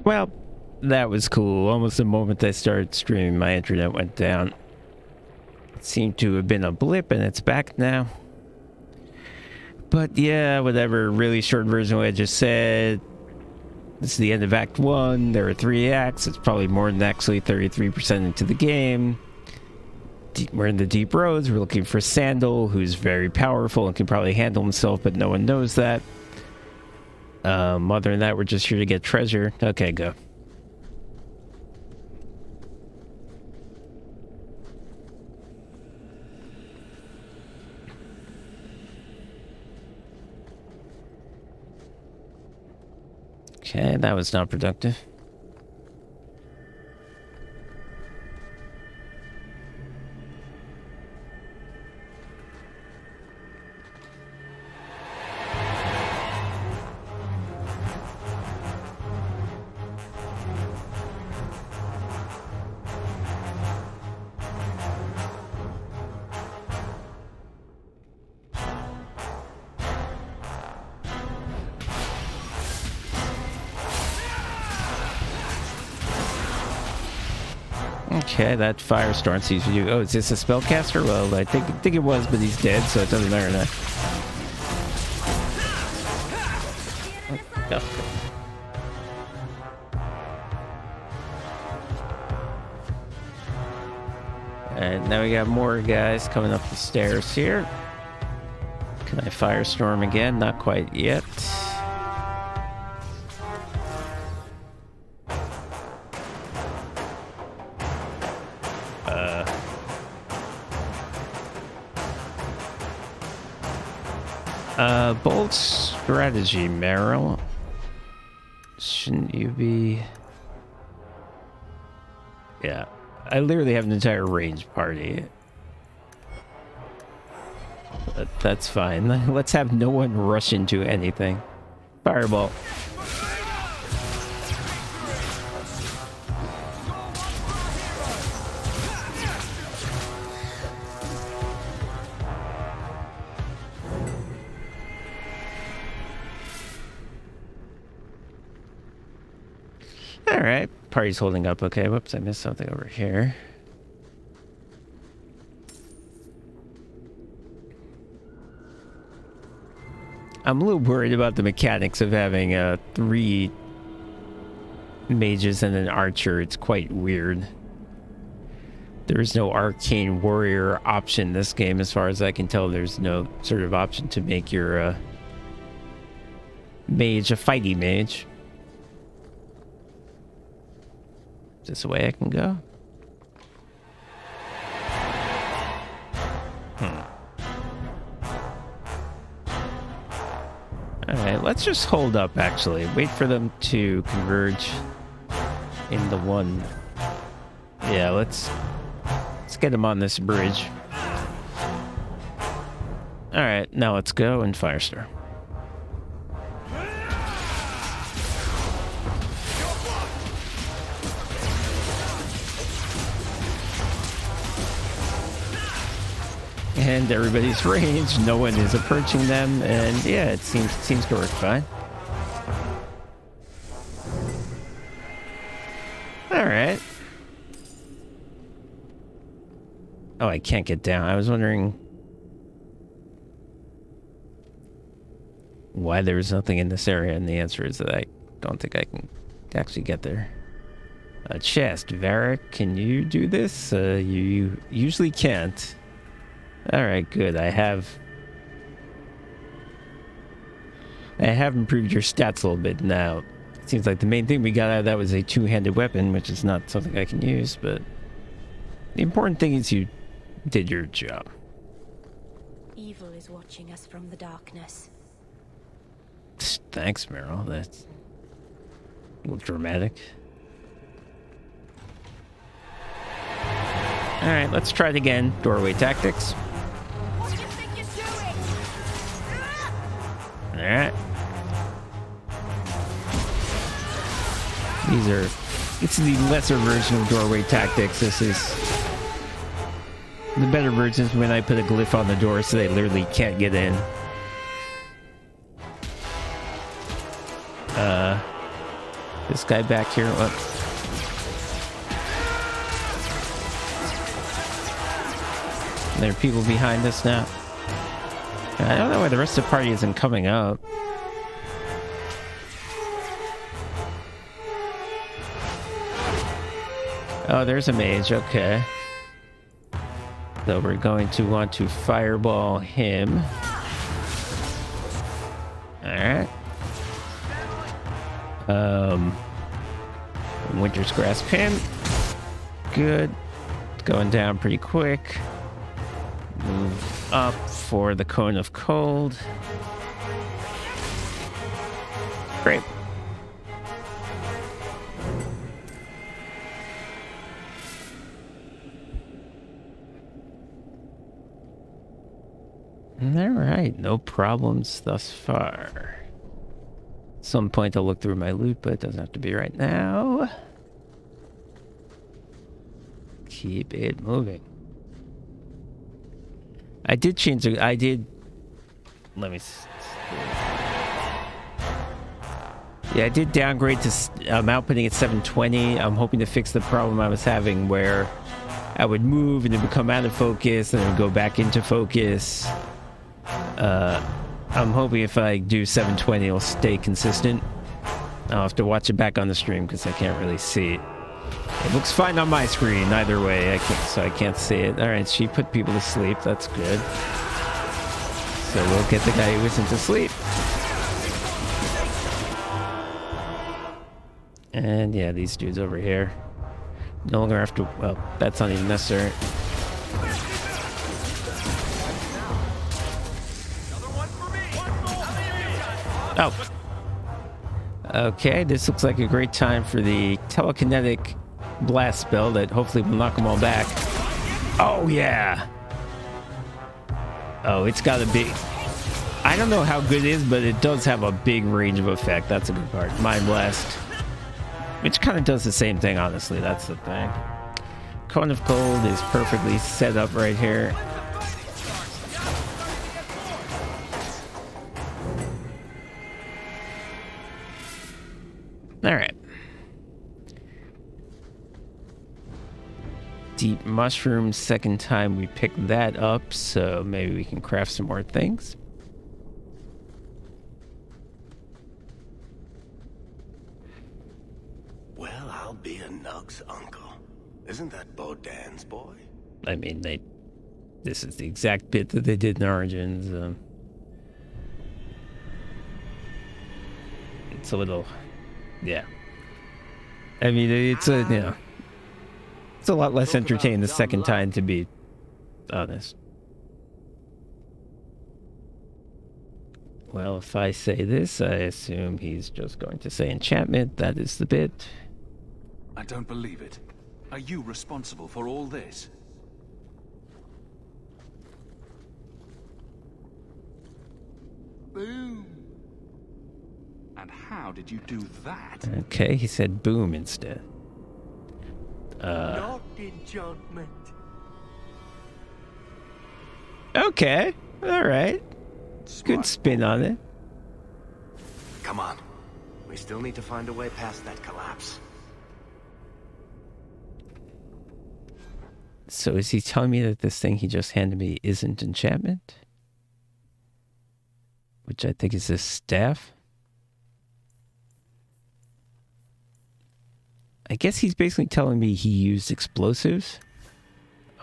Well, that was cool. Almost the moment I started streaming, my internet went down. It seemed to have been a blip, and it's back now. But yeah, whatever. Really short version of what I just said. This is the end of Act 1. There are 3 acts. It's probably more than actually 33% into the game. We're in the deep roads. We're looking for Sandal, who's very powerful and can probably handle himself, but no one knows that. Other than that, we're just here to get treasure. Okay, go. Okay, that was not productive. Okay, that firestorm sees you. Oh, is this a spellcaster? Well, I think it was, but he's dead, so it doesn't matter now. Alright, now we got more guys coming up the stairs here. Can I firestorm again? Not quite yet. Bold strategy, Meryl. Shouldn't you be... Yeah. I literally have an entire range party. But that's fine. Let's have no one rush into anything. Fireball. Alright, party's holding up okay. Whoops, I missed something over here. I'm a little worried about the mechanics of having 3 mages and an archer. It's quite weird. There is no arcane warrior option in this game, as far as I can tell. There's no sort of option to make your mage a fighty mage. Is this the way I can go? Alright, let's just hold up, actually. Wait for them to converge in the one. Yeah, let's get them on this bridge. Alright, now let's go and Firestar. And everybody's ranged, no one is approaching them, and yeah, it seems to work fine. Alright. Oh, I can't get down. I was wondering why there was nothing in this area, and the answer is that I don't think I can actually get there. A chest. Varric, can you do this? You usually can't. Alright, good. I have improved your stats a little bit now. It seems like the main thing we got out of that was a 2-handed weapon, which is not something I can use, but the important thing is you did your job. Evil is watching us from the darkness. Thanks, Meryl. That's a little dramatic. Alright, let's try it again. Doorway tactics. What do you think you're doing? Alright. It's the lesser version of doorway tactics. This is the better version is when I put a glyph on the door so they literally can't get in. This guy back here. What? There are people behind us now. I don't know why the rest of the party isn't coming up. Oh, there's a mage. Okay. So we're going to want to fireball him. Alright. Winter's Grasp him. Good. It's going down pretty quick. Move up for the Cone of Cold. Great. All right, no problems thus far. At some point I'll look through my loot, but it doesn't have to be right now. Keep it moving. I did change it. I did. Let me. Yeah, I did downgrade to. I'm outputting at 720. I'm hoping to fix the problem I was having where I would move and it would come out of focus and it would go back into focus. I'm hoping if I do 720, it'll stay consistent. I'll have to watch it back on the stream because I can't really see it. It looks fine on my screen either way, I can't see it. All right, she put people to sleep. That's good. So we'll get the guy who isn't asleep. And yeah, these dudes over here. No longer have to. Well, that's not even necessary. Oh. Okay, this looks like a great time for the Telekinetic blast spell that hopefully will knock them all back. Oh, yeah. Oh, it's got a big... I don't know how good it is, but it does have a big range of effect. That's a good part. Mind Blast. Which kind of does the same thing, honestly. That's the thing. Cone of Cold is perfectly set up right here. All right. Deep Mushroom, second time we picked that up, so maybe we can craft some more things. Well, I'll be a Nug's uncle. Isn't that Bodan's boy? I mean, this is the exact bit that they did in Origins. It's a little... Yeah. I mean, it's a, you know, it's a lot less entertaining the second time, to be honest. Well, if I say this, I assume he's just going to say enchantment. That is the bit. I don't believe it. Are you responsible for all this? Boom. And how did you do that? Okay, he said boom instead. Not enchantment. Okay, all right. Good spin on it. Come on. We still need to find a way past that collapse. So is he telling me that this thing he just handed me isn't enchantment? Which I think is his staff? I guess he's basically telling me he used explosives.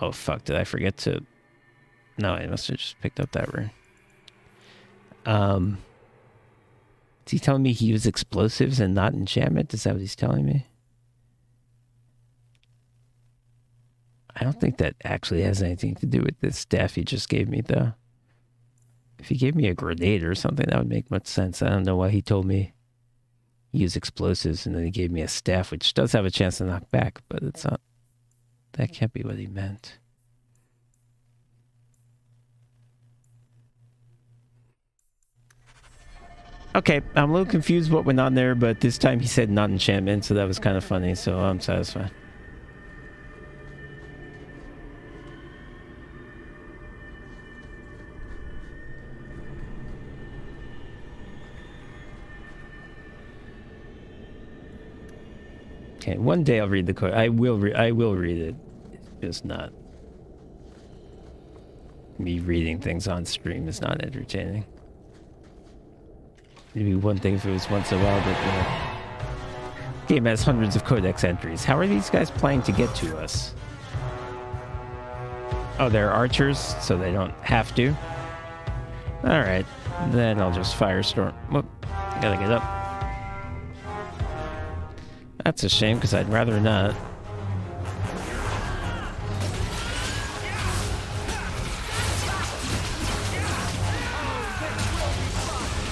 Oh, fuck. Did I forget to... No, I must have just picked up that rune. Is he telling me he used explosives and not enchantment? Is that what he's telling me? I don't think that actually has anything to do with this staff he just gave me, though. If he gave me a grenade or something, that would make much sense. I don't know why he told me use explosives and then he gave me a staff, which does have a chance to knock back, but it's not. That can't be what he meant. Okay, I'm a little confused what went on there, but this time he said not enchantment, so that was kind of funny, so I'm satisfied. Okay, one day I'll read the code. I will read it. It's just not. Me reading things on stream is not entertaining. It'd be one thing if it was once in a while, but game has hundreds of codex entries. How are these guys planning to get to us? Oh, they're archers, so they don't have to. Alright, then I'll just firestorm. Whoop, gotta get up. That's a shame, because I'd rather not.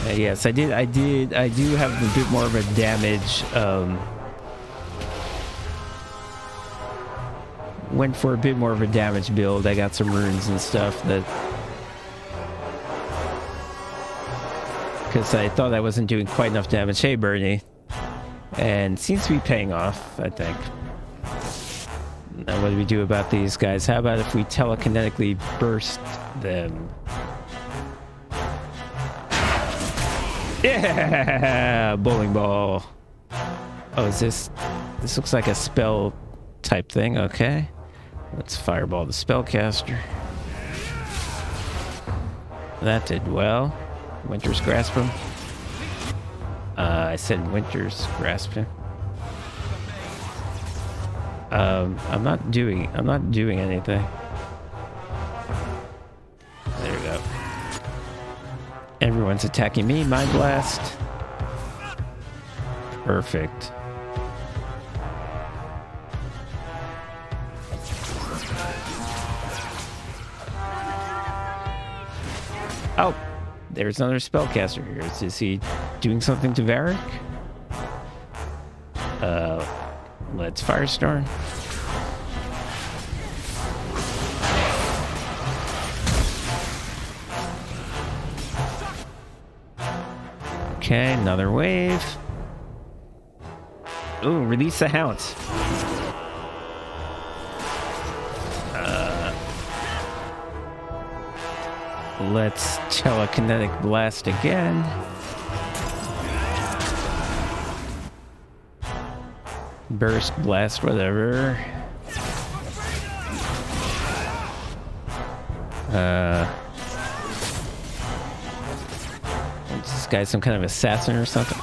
Yes, I do have a bit more of a damage, went for a bit more of a damage build. I got some runes and stuff that, because I thought I wasn't doing quite enough damage. Hey, Bernie. And seems to be paying off, I think. Now, what do we do about these guys? How about if we telekinetically burst them? Yeah! Bowling ball. Oh, is this... This looks like a spell type thing. Okay. Let's fireball the spellcaster. That did well. Winter's Grasp him. I said Winter's Grasp him. I'm not doing anything. There we go. Everyone's attacking me. Mind Blast. Perfect. Oh, there's another spellcaster here. Is he doing something to Varric? Let's Firestorm. Okay, another wave. Ooh, release the hounds. Let's telekinetic blast again. Burst, blast, whatever. Is this guy some kind of assassin or something?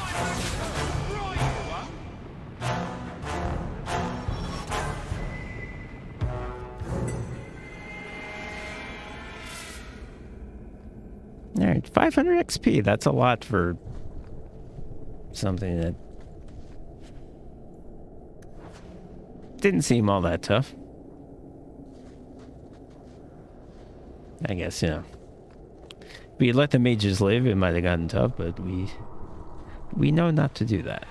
Alright, 500 XP. That's a lot for something that didn't seem all that tough. I guess, you know. If we had let the mages live, it might have gotten tough, but we know not to do that.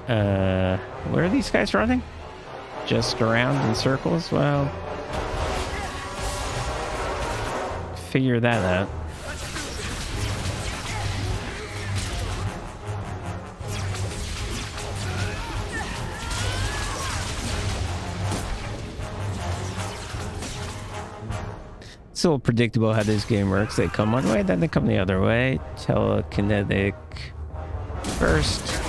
Where are these guys running? Just around in circles? Well, figure that out. It's a little predictable how this game works. They come one way, then they come the other way. Telekinetic first.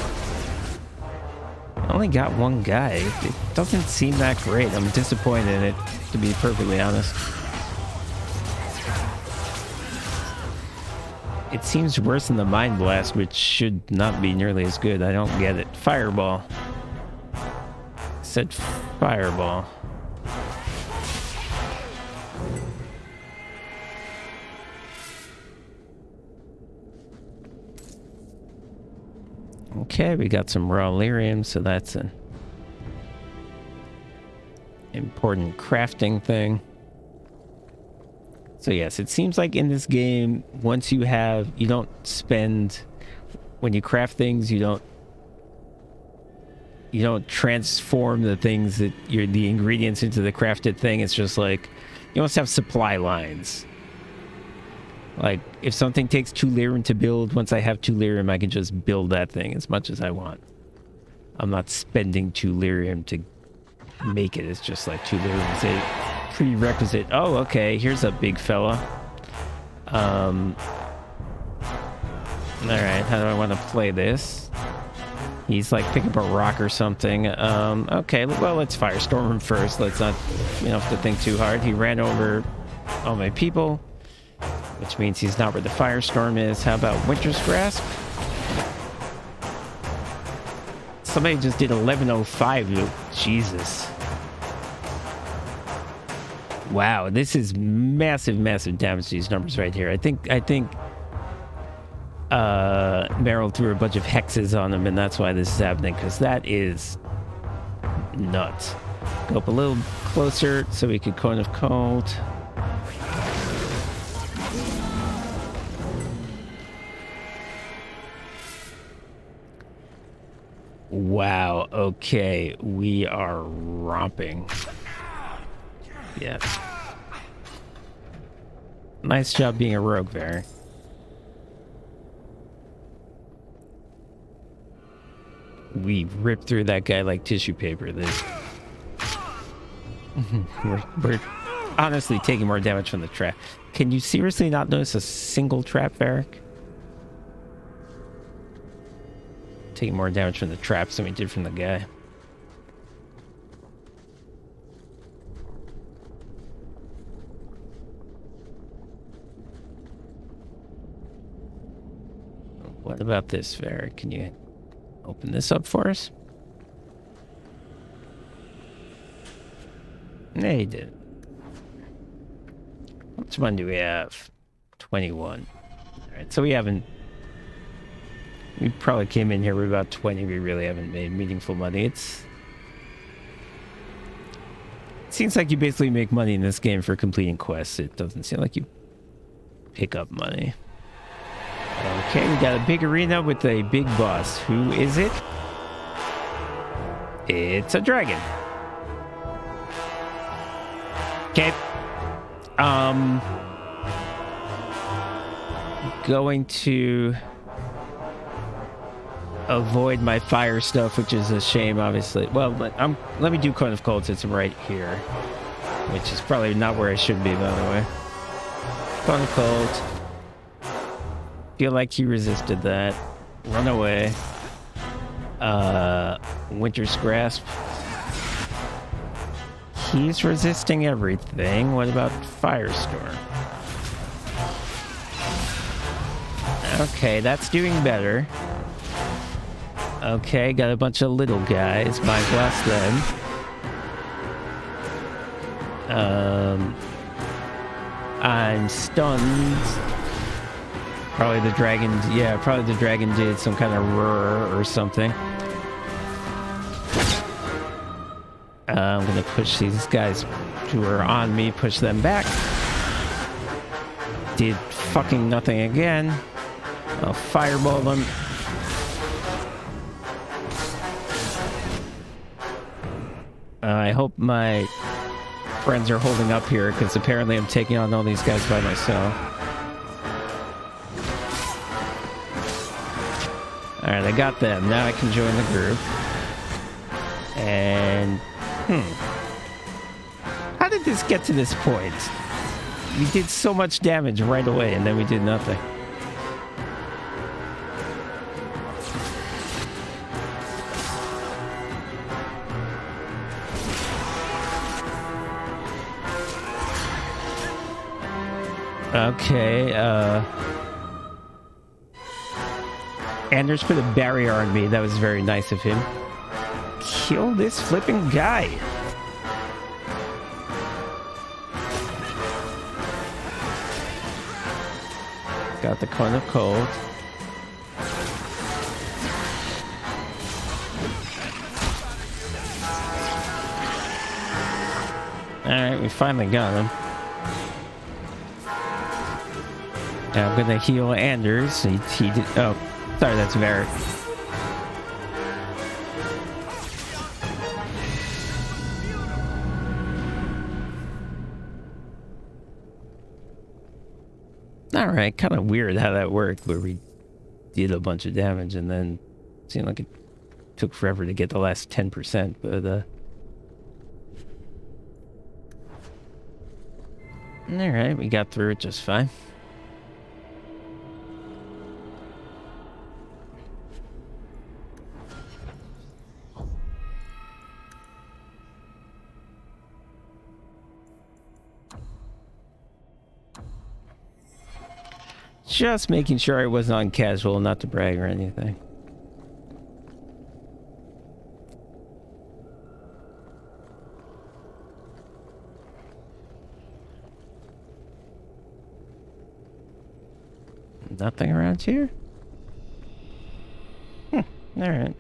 I only got one guy. It doesn't seem that great. I'm disappointed in it, to be perfectly honest. It seems worse than the Mind Blast, which should not be nearly as good. I don't get it. Fireball. I said fireball. Okay, we got some raw lyrium, so that's an important crafting thing. So yes, it seems like in this game, once you don't spend, when you craft things, you don't transform the things that the ingredients into the crafted thing. It's just like, you almost have supply lines. Like, if something takes 2 lyrium to build, once I have 2 lyrium, I can just build that thing as much as I want. I'm not spending 2 lyrium to make it. It's just like 2 lyrium is a prerequisite. Oh, okay, here's a big fella. Alright, how do I want to play this? He's like picking up a rock or something. Okay, well, let's firestorm him first. Let's not, have to think too hard. He ran over all my people, which means he's not where the firestorm is. How about Winter's Grasp? Somebody just did 1105. Jesus. Wow, this is massive, massive damage to these numbers right here. I think Meryl threw a bunch of hexes on him, and that's why this is happening, because that is nuts. Go up a little closer so we could Coin of Cold. Wow, okay, we are romping. Yeah. Nice job being a rogue there. We ripped through that guy like tissue paper. We're honestly taking more damage from the trap. Can you seriously not notice a single trap, Varric? Taking more damage from the traps than we did from the guy. What about this, Varric? Can you open this up for us? Yeah, he did. How much money do we have? 21. Alright, so we probably came in here with about 20. We really haven't made meaningful money. It seems like you basically make money in this game for completing quests. It doesn't seem like you pick up money. Okay, we got a big arena with a big boss. Who is it? It's a dragon. Okay. Going to avoid my fire stuff, which is a shame, obviously. Well, but let me do Coin of Cold since I'm right here, which is probably not where I should be, by the way. Coin of Cold. Feel like he resisted that. Run away. Winter's Grasp. He's resisting everything. What about Firestorm? Okay, that's doing better. Okay, got a bunch of little guys. Mind blast them. I'm stunned. Probably the dragon, probably the dragon did some kind of roar or something. I'm gonna push these guys who are on me, push them back. Did fucking nothing again. I'll fireball them. I hope my friends are holding up here, because apparently I'm taking on all these guys by myself. Alright, I got them. Now I can join the group. And... How did this get to this point? We did so much damage right away, and then we did nothing. Okay, Anders put a barrier on me. That was very nice of him. Kill this flipping guy. Got the Coin of Cold. Alright, we finally got him. Now I'm gonna heal Anders. He did. Oh, sorry, that's Varric. Alright, kind of weird how that worked, where we did a bunch of damage and then it seemed like it took forever to get the last 10%, but alright, we got through it just fine. Just making sure I wasn't on casual, not to brag or anything. Nothing around here? Alright.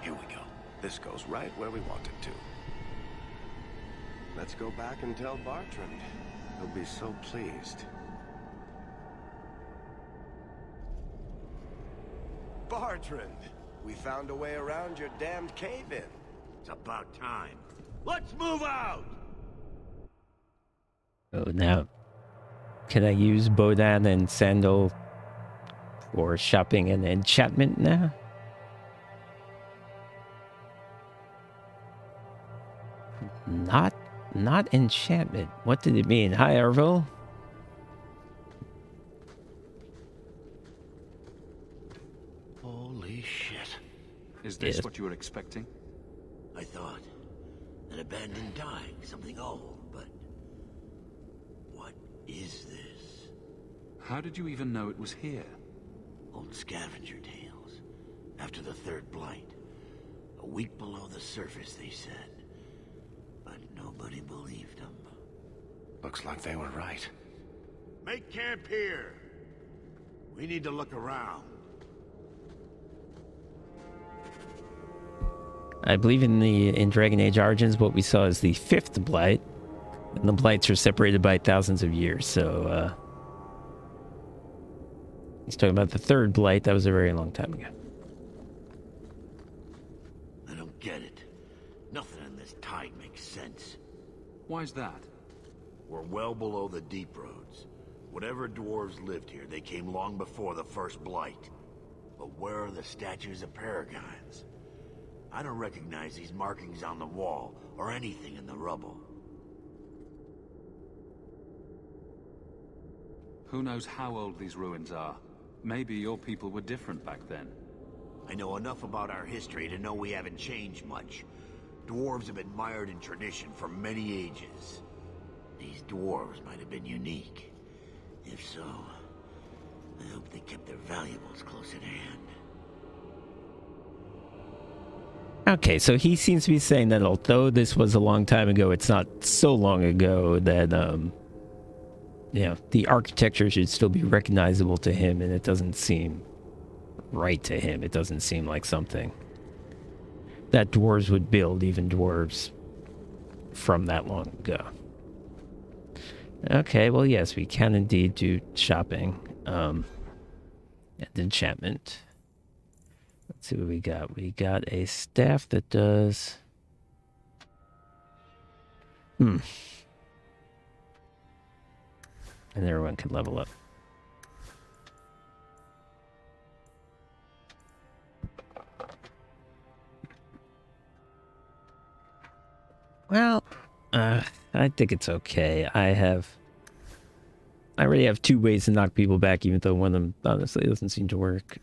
Here we go. This goes right where we want it to. Let's go back and tell Bartrand. He'll be so pleased. Bartrand! We found a way around your damned cave-in. It's about time. Let's move out! Oh, now, can I use Bodan and Sandal for shopping and enchantment now? Not enchantment. What did it mean? Hi, Arvel. Holy shit. Is this Yes. what you were expecting? I thought an abandoned dike, something old, but what is this? How did you even know it was here? Old scavenger tales. After the third blight. A week below the surface, they said. But nobody believed them. Looks like they were right. Make camp here. We need to look around. I believe in Dragon Age Origins, what we saw is the fifth blight, and the blights are separated by thousands of years. So he's talking about the third blight. That was a very long time ago. I don't get it. Nothing in this tide makes sense. Why's that? We're well below the deep roads. Whatever dwarves lived here, they came long before the first blight. But where are the statues of paragons? I don't recognize these markings on the wall, or anything in the rubble. Who knows how old these ruins are? Maybe your people were different back then. I know enough about our history to know we haven't changed much. Dwarves have been mired in tradition for many ages. These dwarves might have been unique. If so, I hope they kept their valuables close at hand. Okay, so he seems to be saying that although this was a long time ago, it's not so long ago that, the architecture should still be recognizable to him, and it doesn't seem right to him. It doesn't seem like something that dwarves would build, even dwarves from that long ago. Okay, well, yes, we can indeed do shopping, and enchantment. Let's see what we got. We got a staff that does... And everyone can level up. Well, I think it's okay. I already have 2 ways to knock people back, even though one of them honestly doesn't seem to work.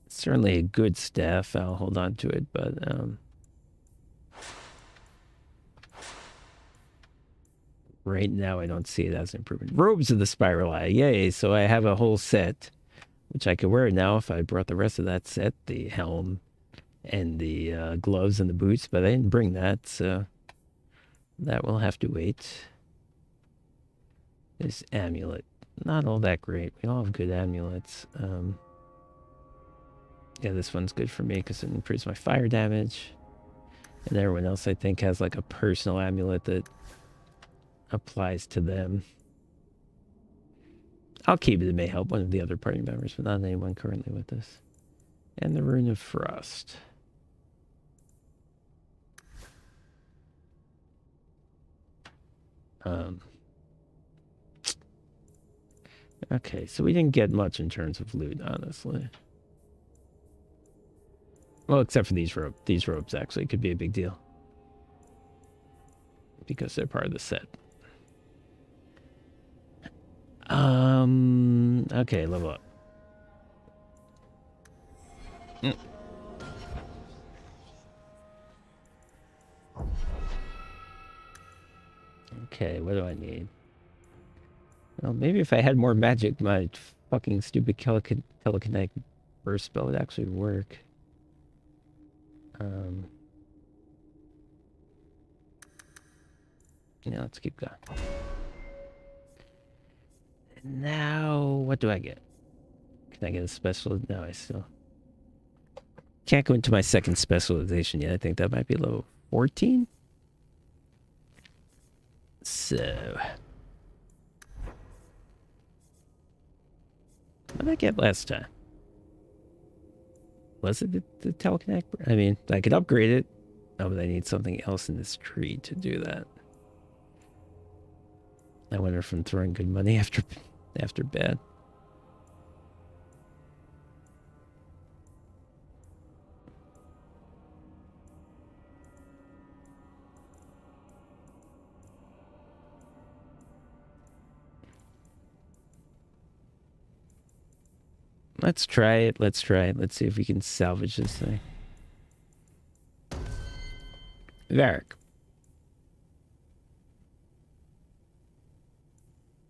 Certainly a good staff. I'll hold on to it, but right now I don't see it as an improvement. Robes of the Spiral Eye. Yay, so I have a whole set, which I could wear now if I brought the rest of that set, the helm and the gloves and the boots, but I didn't bring that, so that will have to wait. This amulet. Not all that great. We all have good amulets. Yeah, this one's good for me because it improves my fire damage. And everyone else, I think, has like a personal amulet that applies to them. I'll keep it. It may help one of the other party members, but not anyone currently with us. And the Rune of Frost. Okay, so we didn't get much in terms of loot, honestly. Well, except for these robes. These robes actually could be a big deal. Because they're part of the set. Okay, level up. Okay, what do I need? Well, maybe if I had more magic, my fucking stupid telekinetic burst spell would actually work. Yeah, let's keep going. And now, what do I get? Can I get a special? No, I still can't go into my second specialization yet. I think that might be level 14. So, what did I get last time? Was it the telekinetic? I mean, I could upgrade it. Oh, but I need something else in this tree to do that. I wonder if I'm throwing good money after bad. Let's try it. Let's try it. Let's see if we can salvage this thing. Varric.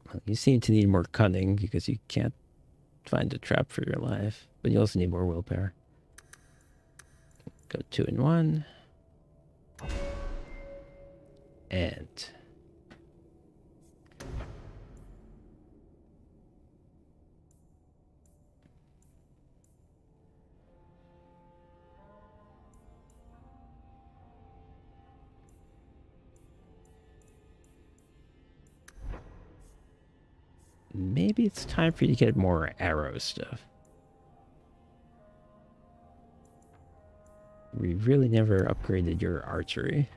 Well, you seem to need more cunning because you can't find a trap for your life. But you also need more willpower. Go 2 and 1. And... maybe it's time for you to get more arrow stuff. We really never upgraded your archery.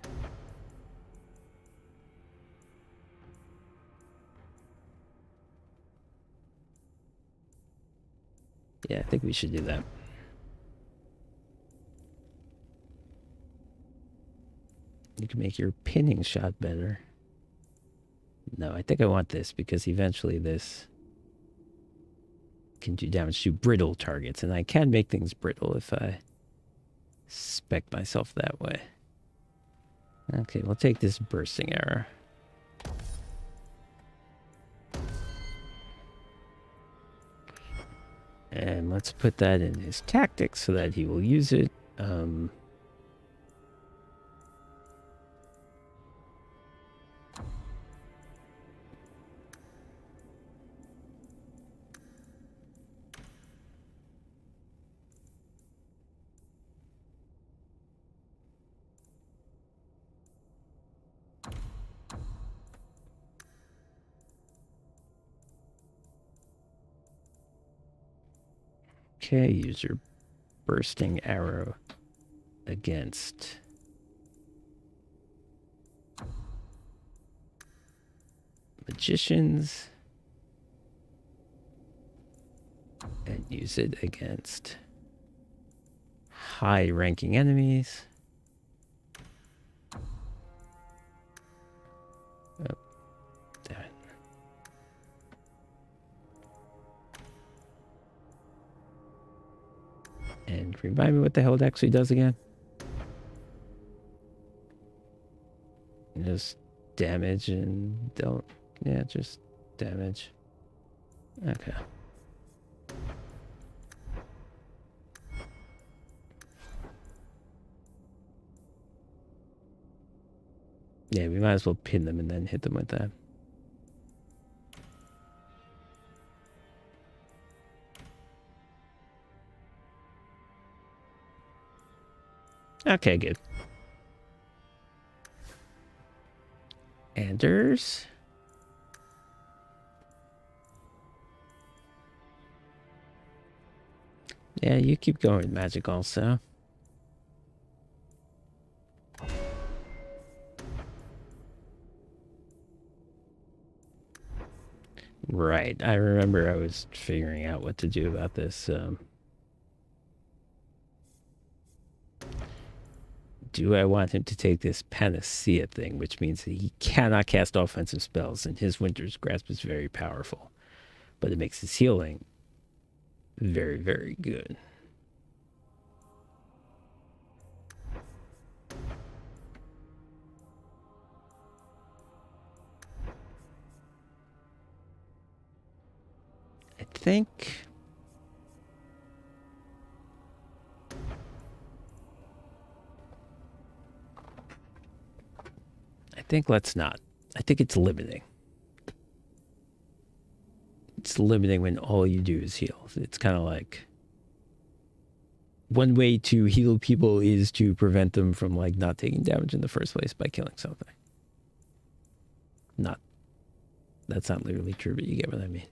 Yeah, I think we should do that. You can make your pinning shot better. No, I think I want this because eventually this can do damage to brittle targets, and I can make things brittle if I spec myself that way. Okay, we'll take this bursting arrow. And let's put that in his tactics so that he will use it. Okay, use your bursting arrow against magicians and use it against high-ranking enemies. Oh, damn it. And remind me what the hell it actually does again. Just damage and don't... yeah, just damage. Okay. Yeah, we might as well pin them and then hit them with that. Okay, good. Anders. Yeah, you keep going with magic also. Right, I remember I was figuring out what to do about this. Do I want him to take this panacea thing, which means that he cannot cast offensive spells, and his Winter's Grasp is very powerful? but it makes his healing very, very good. I think let's not. I think it's limiting. It's limiting when all you do is heal. It's kind of like one way to heal people is to prevent them from like not taking damage in the first place by killing something. That's not literally true, but you get what I mean.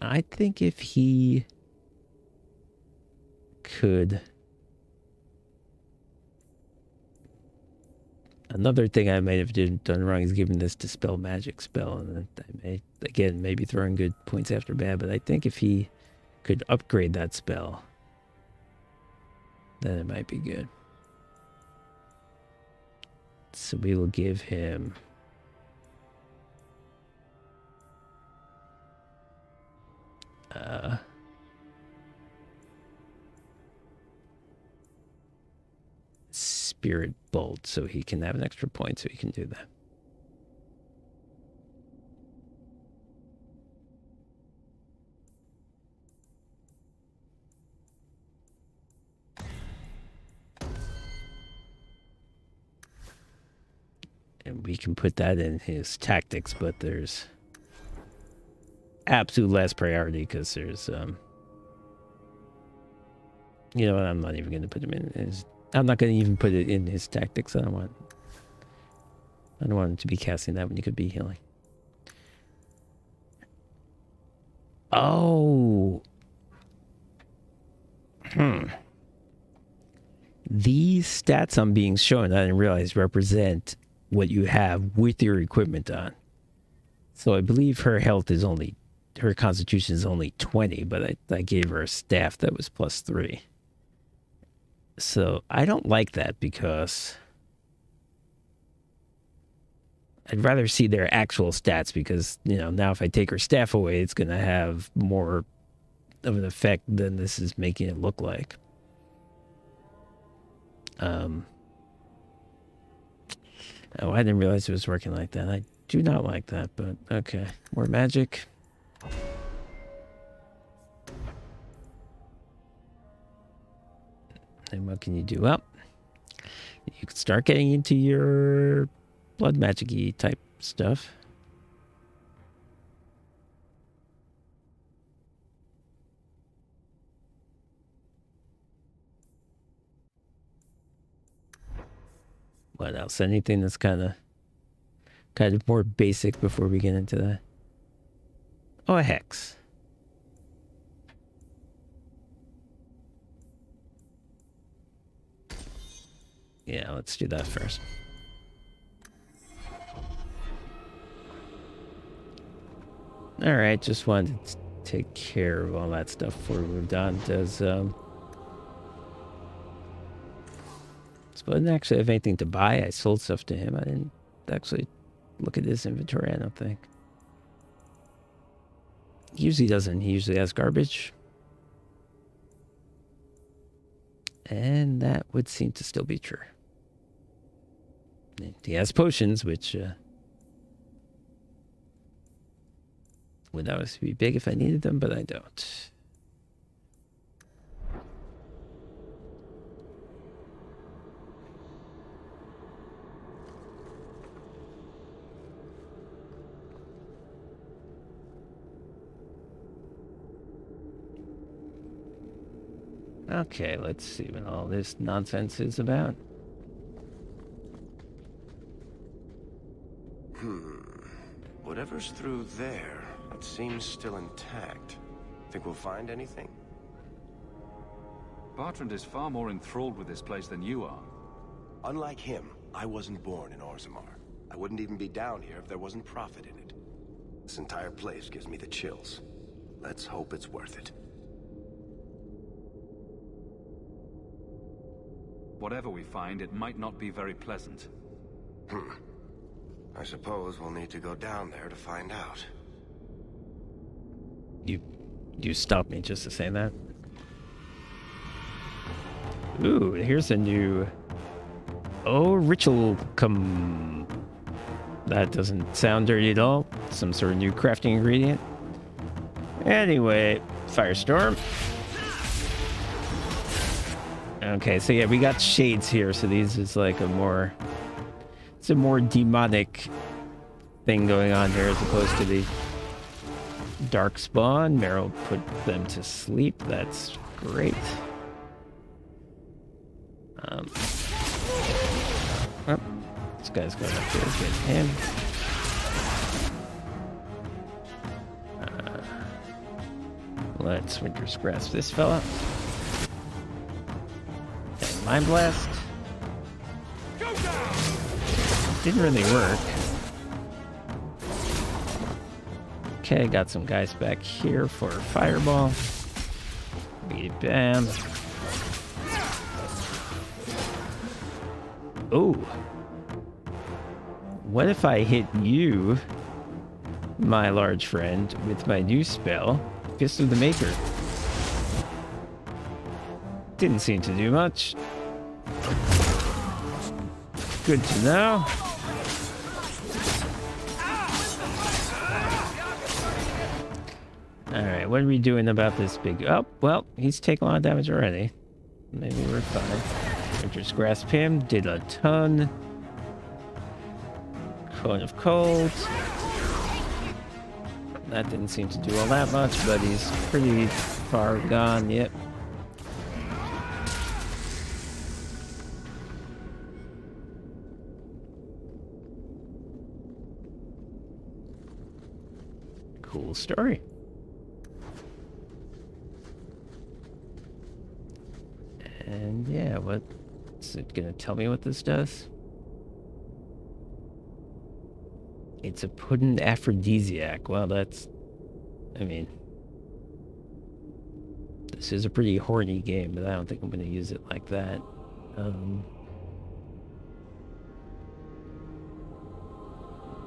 I think if he could... Another thing I might have done wrong is giving this Dispel Magic spell, and I may, again, maybe throwing good points after bad, but I think if he could upgrade that spell, then it might be good. So we will give him... Spirit Bolt, so he can have an extra point, so he can do that. And we can put that in his tactics, but there's absolute last priority because there's you know what, I'm not even going to put him in his... I'm not going to even put it in his tactics. I don't want him to be casting that when he could be healing. Oh. These stats I'm being shown, I didn't realize, represent what you have with your equipment on. So I believe her health is only... Her constitution is only 20, but I gave her a staff that was +3. So I don't like that because I'd rather see their actual stats because, you know, now if I take her staff away, it's going to have more of an effect than this is making it look like. Oh, I didn't realize it was working like that. I do not like that, but okay. More magic. And what can you do? Well, you can start getting into your blood magic-y type stuff. What else? Anything that's kind of more basic before we get into that? Oh, a hex. Yeah, let's do that first. Alright, just wanted to take care of all that stuff before we moved on. Does, Spud didn't actually have anything to buy. I sold stuff to him. I didn't actually look at his inventory, I don't think. He usually doesn't. He usually has garbage. And that would seem to still be true. He has potions, which would obviously be big if I needed them, but I don't. Okay, let's see what all this nonsense is about. Whatever's through there, it seems still intact. Think we'll find anything? Bertrand is far more enthralled with this place than you are. Unlike him, I wasn't born in Orzammar. I wouldn't even be down here if there wasn't profit in it. This entire place gives me the chills. Let's hope it's worth it. Whatever we find, it might not be very pleasant. I suppose we'll need to go down there to find out. You stopped me just to say that. Ooh, here's a new... Oh, ritual come... That doesn't sound dirty at all. Some sort of new crafting ingredient. Anyway, Firestorm. Okay, so yeah, we got shades here, so these is like a more... It's a more demonic thing going on here as opposed to the dark spawn. Meryl put them to sleep. That's great. Oh, this guy's going up there. Get him. Let's Winter's Grasp this fella. And Mind Blast. Didn't really work. Okay, got some guys back here for Fireball. Bam. Oh. What if I hit you, my large friend, with my new spell, Fist of the Maker? Didn't seem to do much. Good to know. Alright, what are we doing about this big... Oh, well, he's taking a lot of damage already. Maybe we're fine. Winter's Grasp him, did a ton. Cone of Cold. That didn't seem to do all that much, but he's pretty far gone, yep. Cool story. And yeah, what's it gonna tell me what this does? It's a potent aphrodisiac. Well, that's... I mean... This is a pretty horny game, but I don't think I'm gonna use it like that.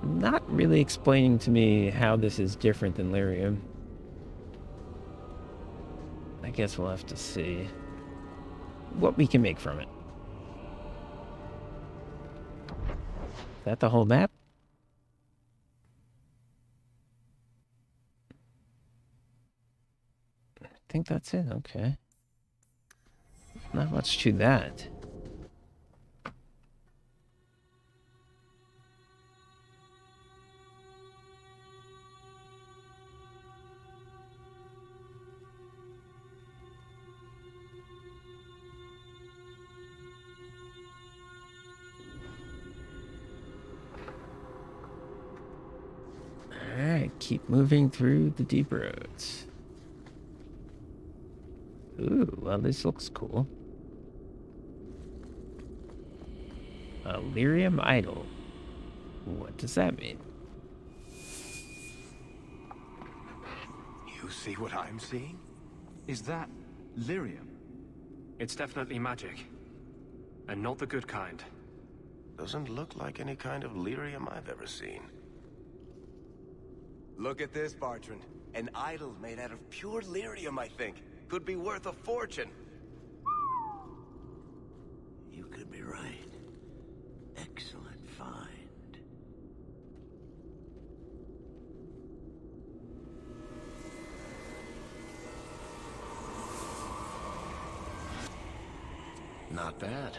Not really explaining to me how this is different than Lyrium. I guess we'll have to see what we can make from it. Is that the whole map? I think that's it, okay. Not much to that. Alright, keep moving through the deep roads. Ooh, well, this looks cool. A Lyrium Idol. What does that mean? You see what I'm seeing? Is that Lyrium? It's definitely magic. And not the good kind. Doesn't look like any kind of lyrium I've ever seen. Look at this, Bartrand. An idol made out of pure lyrium, I think. Could be worth a fortune. You could be right. Excellent find. Not bad.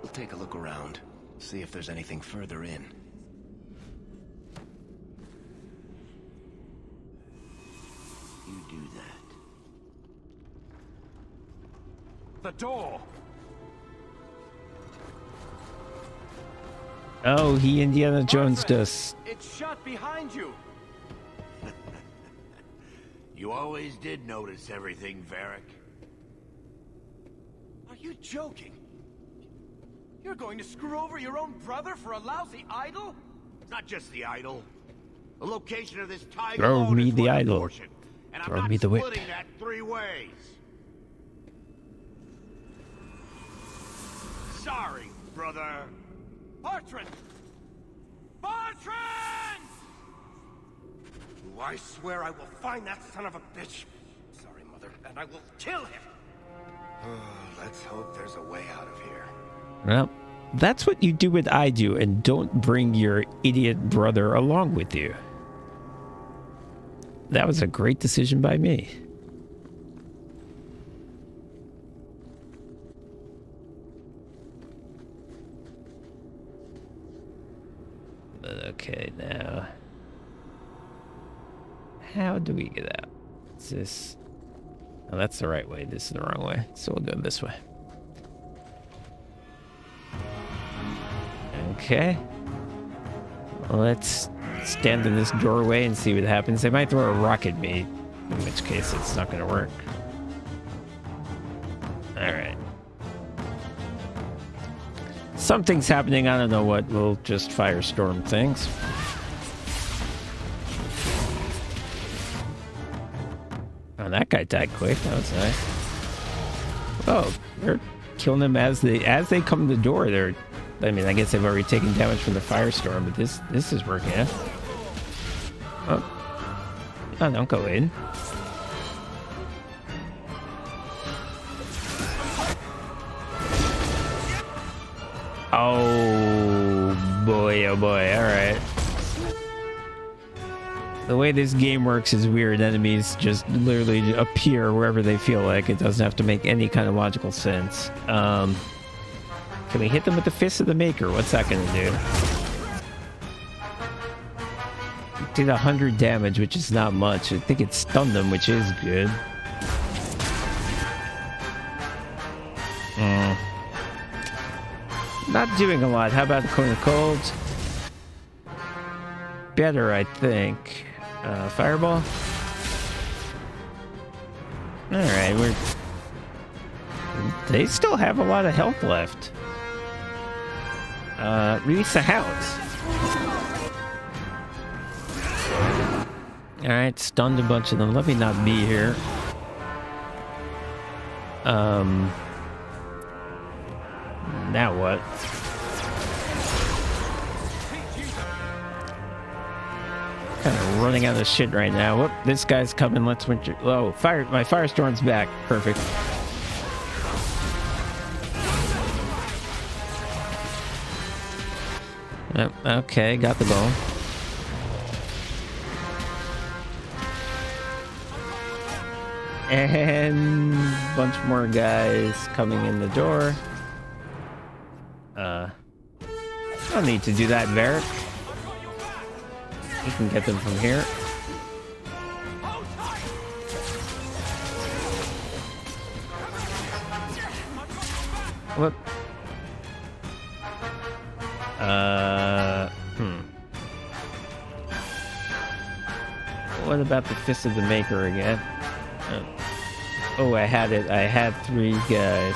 We'll take a look around. See if there's anything further in. You do that. The door! Oh, he Indiana Jones does. It's shut behind you! You always did notice everything, Varric. Are you joking? You're going to screw over your own brother for a lousy idol? It's not just the idol. The location of this tiger Throw alone me is the worth a idol. fortune, and Throw I'm not me the whip. splitting that 3 ways. Sorry, brother. Bartrand! Bartrand! I swear I will find that son of a bitch. Sorry, Mother, and I will kill him. Let's hope there's a way out of here. Well, that's what you do what I do, and don't bring your idiot brother along with you. That was a great decision by me. Okay, now... how do we get out? Is this... oh, that's the right way. This is the wrong way. So we'll go this way. Okay. Let's stand in this doorway and see what happens. They might throw a rock at me, in which case it's not going to work. Alright. Something's happening. I don't know what. We'll just firestorm things. Oh, that guy died quick. That was nice. Oh, they're killing them as they come to the door. They're... I mean, I guess they've already taken damage from the firestorm, but this is working out. Oh, don't go in. Oh boy, all right. The way this game works is weird. Enemies just literally appear wherever they feel like. It doesn't have to make any kind of logical sense. Can we hit them with the Fist of the Maker? What's that gonna do? It did 100 damage, which is not much. I think it stunned them, which is good. Not doing a lot. How about the Cone of Cold? Better, I think. Fireball? Alright, they still have a lot of health left. Release the house. Alright, stunned a bunch of them. Let me not be here. Now what? Kind of running out of shit right now. Whoop, this guy's coming. Let's winter. Oh, my firestorm's back. Perfect. Yep, okay, got the ball. And a bunch more guys coming in the door. Don't need to do that, Varric. You can get them from here. Whoop. What about the Fist of the Maker again? Oh, I had it. I had 3 guys.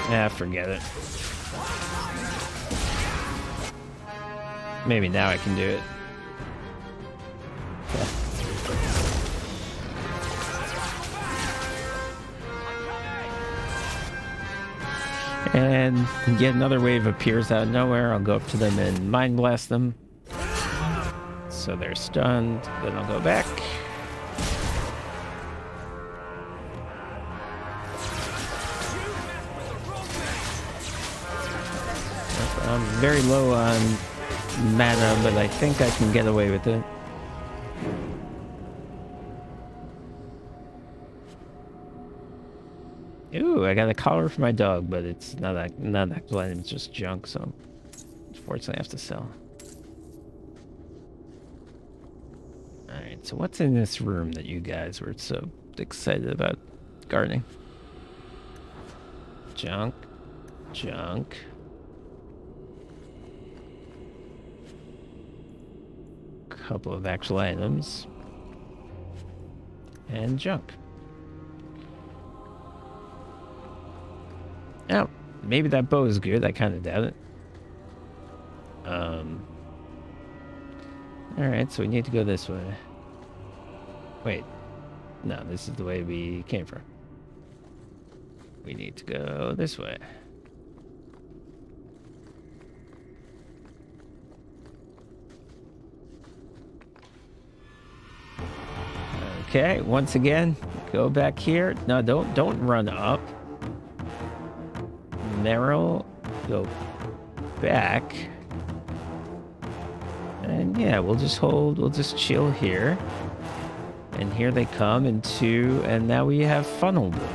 Ah, forget it. Maybe now I can do it. And yet another wave appears out of nowhere. I'll go up to them and mind blast them. So they're stunned. Then I'll go back. I'm very low on mana, but I think I can get away with it. Ooh, I got a collar for my dog, but it's not actual item, it's just junk, so unfortunately I have to sell. Alright, so what's in this room that you guys were so excited about guarding? Junk. Junk. Couple of actual items. And junk. Oh, maybe that bow is good. I kind of doubt it. Alright, so we need to go this way. Wait. No, this is the way we came from. We need to go this way. Okay, once again, go back here. No, don't run up. Meryl, go back. And yeah, we'll just chill here. And here they come in 2, and now we have funneled them.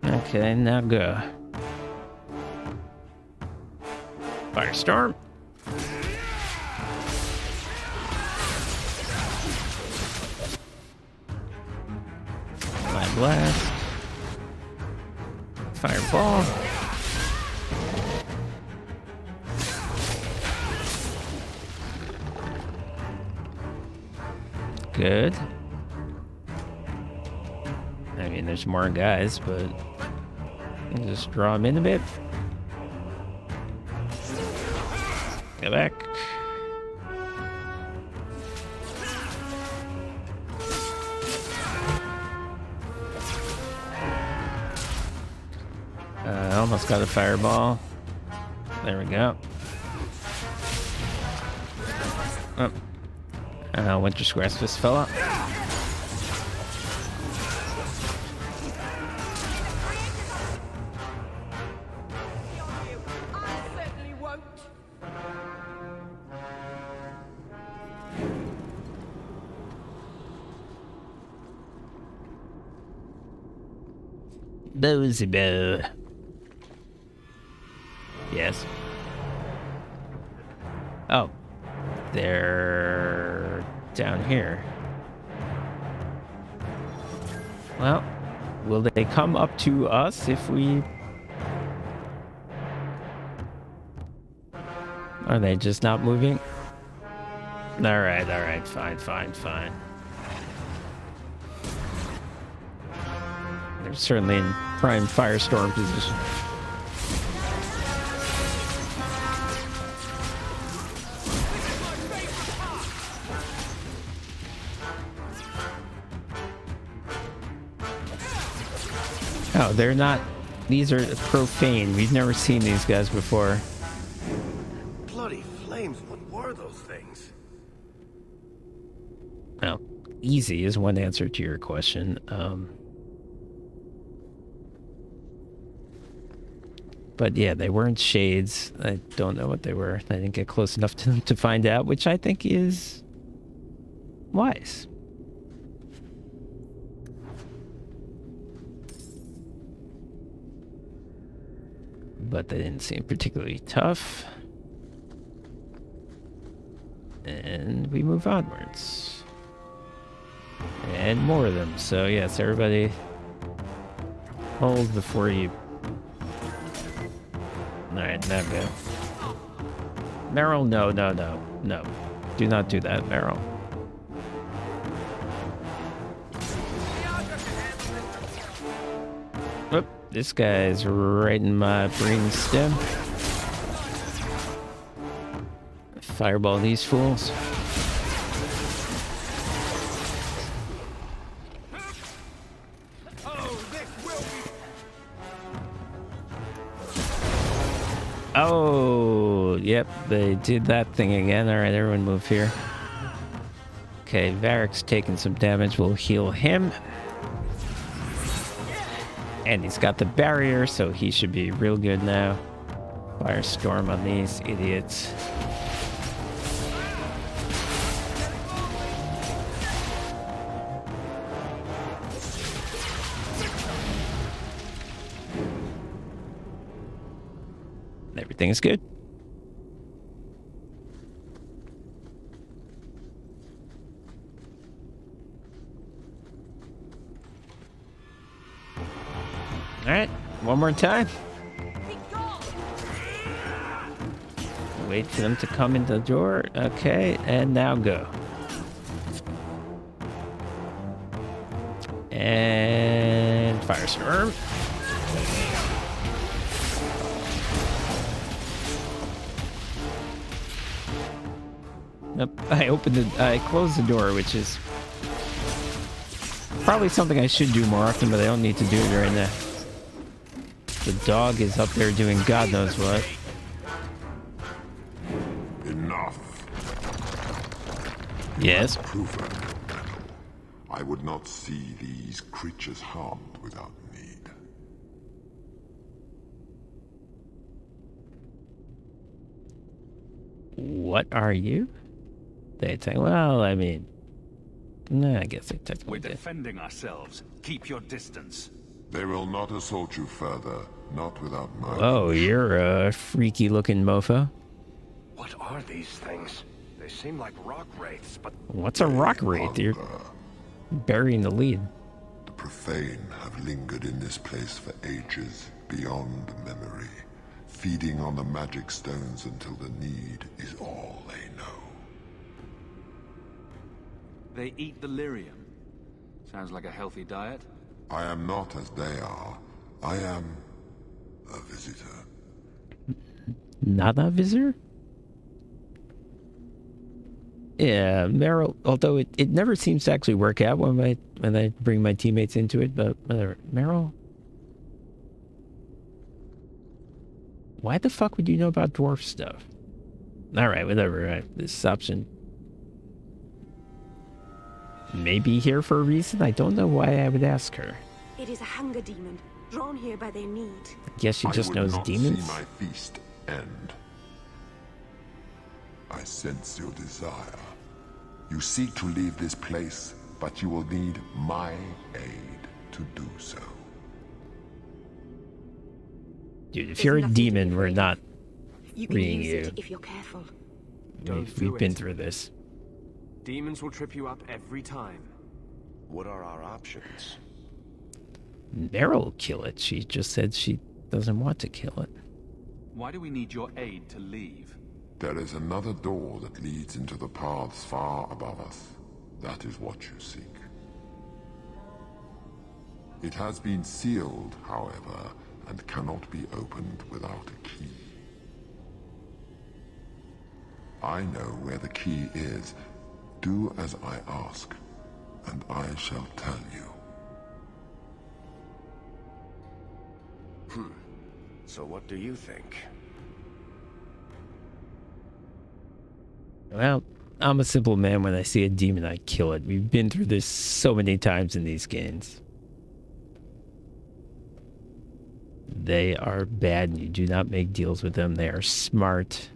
Okay, now go. Firestorm. Fire blast. Fireball. Good. I mean, there's more guys, but I'll just draw them in a bit. Go back. Almost got a fireball. There we go. Oh. Winter Squares just fell up. Boozy boo. Yes. Oh. They're down here. Well, will they come up to us if we... Are they just not moving? Alright, fine. They're certainly in prime firestorm position. Oh, they're not... These are profane. We've never seen these guys before. Bloody flames, what were those things? Well, easy is one answer to your question. But yeah, they weren't shades. I don't know what they were. I didn't get close enough to them to find out, which I think is wise. But they didn't seem particularly tough. And we move onwards. And more of them. So yes, everybody hold before you... Alright, now go. Meryl, no. Do not do that, Meryl. Whoop, this guy's right in my brain stem. Fireball these fools. Oh, yep, they did that thing again. All right, everyone move here. Okay, Varric's taking some damage. We'll heal him. And he's got the barrier, so he should be real good now. Firestorm on these idiots. Everything is good. All right, one more time. Wait for them to come in the door. Okay, and now go. And Firestorm. Nope, I closed the door, which is probably something I should do more often, but I don't need to do it right now. The dog is up there doing God knows what. Enough. Yes. Proven metal. I would not see these creatures harmed without need. What are you? They say, well, I mean, nah, I guess they We're technically did. defending ourselves. Keep your distance. They will not assault you further, not without my Oh, permission. you're a freaky looking mofo. What are these things? They seem like rock wraiths, but What's a rock wraith? You're burying the lead. The profane have lingered in this place for ages, beyond memory, feeding on the magic stones until the need is all they know. They eat the lyrium. Sounds like a healthy diet. I am not as they are. I am a visitor. Not a visitor? Yeah, Meryl, although it never seems to actually work out when I bring my teammates into it, but whatever. Meryl? Why the fuck would you know about dwarf stuff? Alright, whatever. Right. This option may be here for a reason. I don't know why I would ask her. It is a hunger demon, drawn here by their need. I guess she just knows I would not demons? see my feast end. I sense your desire. You seek to leave this place, but you will need my aid to do so. Dude, if There's you're a nothing to be demon, we're afraid not You can reading use you. it if you're careful. We've been through this. Demons will trip you up every time. what are our options? Meryl will kill it. She just said she doesn't want to kill it. Why do we need your aid to leave? There is another door that leads into the paths far above us. That is what you seek. It has been sealed, however, and cannot be opened without a key. I know where the key is. Do as I ask, and I shall tell you. So what do you think? Well, I'm a simple man. When I see a demon, I kill it. We've been through this so many times in these games. They are bad, and you do not make deals with them. They are smart.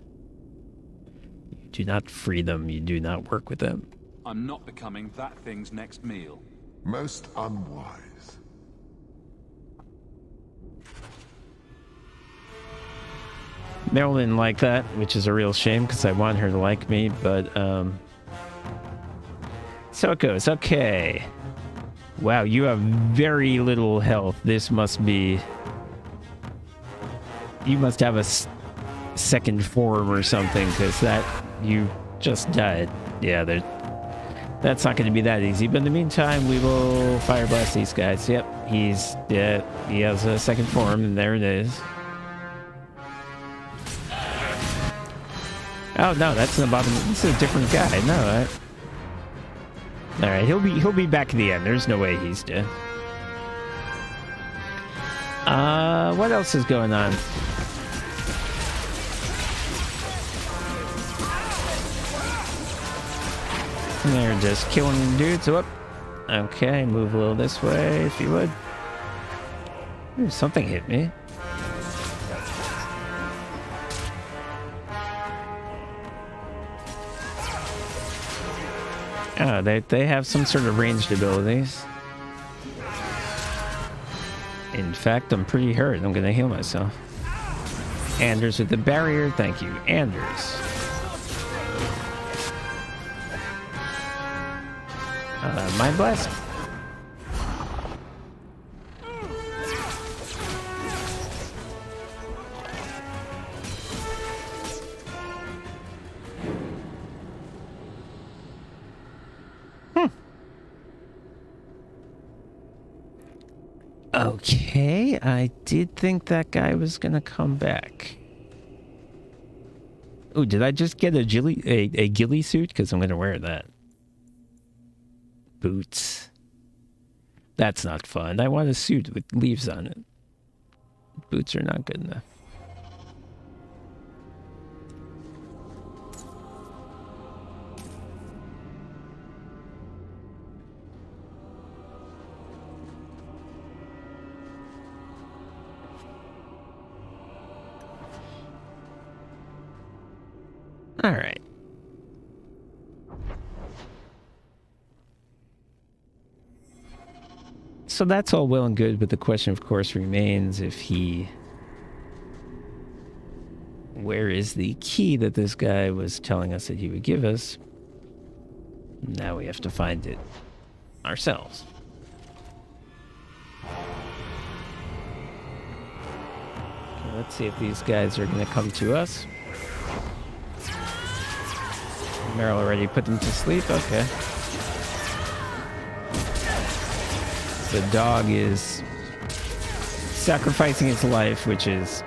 You do not free them. You do not work with them. I'm not becoming that thing's next meal. Most unwise. Meryl didn't like that, which is a real shame because I want her to like me, but so it goes. Okay. Wow, you have very little health. This must be... You must have a second form or something, because that... You just died. Yeah, that's not going to be that easy. But in the meantime, we will fire blast these guys. Yep, he has a second form, and there it is. Oh no, that's in the bottom. This is a different guy. No, all right, he'll be back at the end. There's no way he's dead. What else is going on? They're just killing dudes. Whoop. Okay, move a little this way if you would. Ooh, something hit me. Oh, they have some sort of ranged abilities. In fact, I'm pretty hurt. I'm gonna heal myself. Anders with the barrier. Thank you, Anders. Mind blast. Okay, I did think that guy was gonna come back. Oh, did I just get a ghillie suit? Because I'm gonna wear that. Boots. That's not fun. I want a suit with leaves on it. Boots are not good enough. All right. So that's all well and good, but the question, of course, remains if he... Where is the key that this guy was telling us that he would give us? Now we have to find it ourselves. Okay, let's see if these guys are going to come to us. Meryl already put them to sleep? Okay. The dog is sacrificing his life, which is,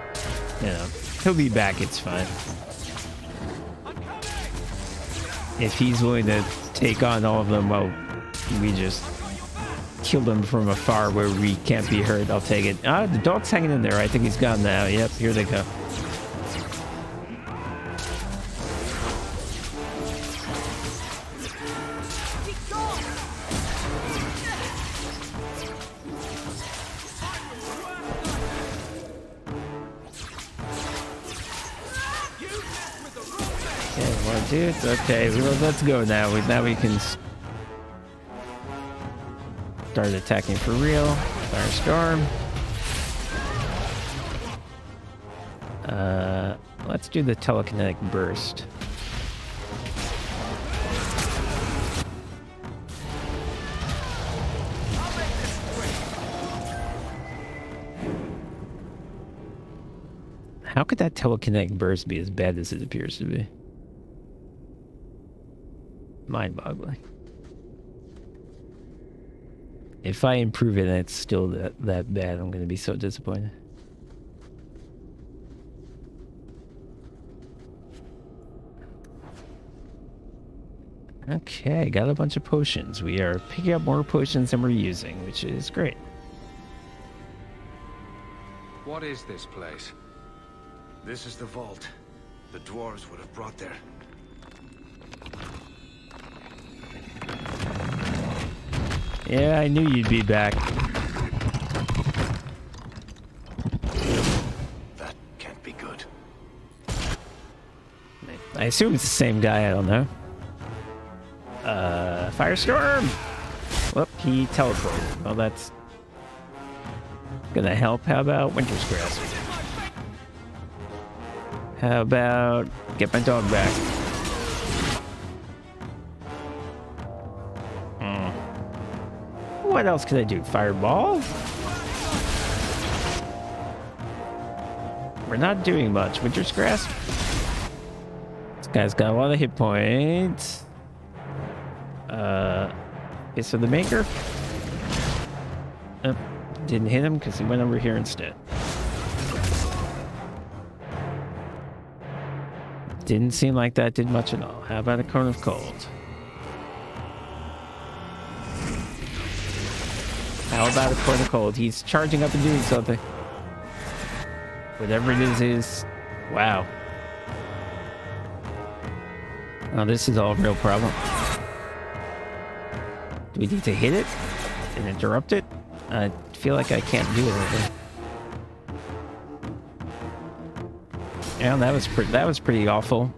you know, he'll be back, it's fine. If he's willing to take on all of them, well, we just kill them from afar where we can't be hurt, I'll take it. Ah, the dog's hanging in there. I think he's gone now. Yep, here they go. Dudes, okay, well, let's go now. Now we can start attacking for real. Firestorm. Let's do the telekinetic burst. How could that telekinetic burst be as bad as it appears to be? Mind-boggling. If I improve it and it's still that bad, I'm going to be so disappointed. Okay, got a bunch of potions. We are picking up more potions than we're using, which is great. What is this place? This is the vault. The dwarves would have brought their... Yeah, I knew you'd be back. That can't be good. I assume it's the same guy, I don't know. Firestorm! Whoop, he teleported. Well, that's gonna help. How about Winter's Grass? How about get my dog back? What else can I do? Fireball? We're not doing much. Winter's Grasp? This guy's got a lot of hit points. Kiss of the Maker? Oh, didn't hit him because he went over here instead. Didn't seem like that did much at all. How about a Cone of Cold? How about a Cone of Cold? He's charging up and doing something. Whatever it is... Wow. Oh, this is all a real problem. Do we need to hit it and interrupt it? I feel like I can't do anything. Yeah, that was pretty awful.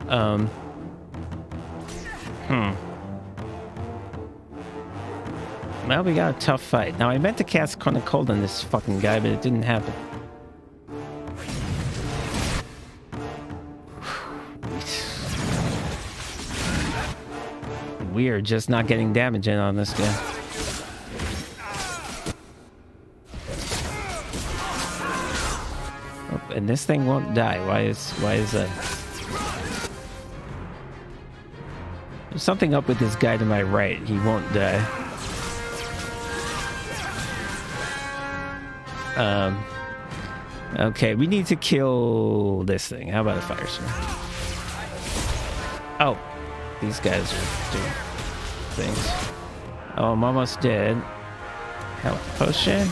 Well, we got a tough fight. Now, I meant to cast Cone of Cold on this fucking guy, but it didn't happen. We are just not getting damage in on this guy. Oh, and this thing won't die. Why is that? There's something up with this guy to my right. He won't die. Okay, we need to kill this thing. How about a Firestorm? Oh, these guys are doing things. Oh, I'm almost dead. Health potion.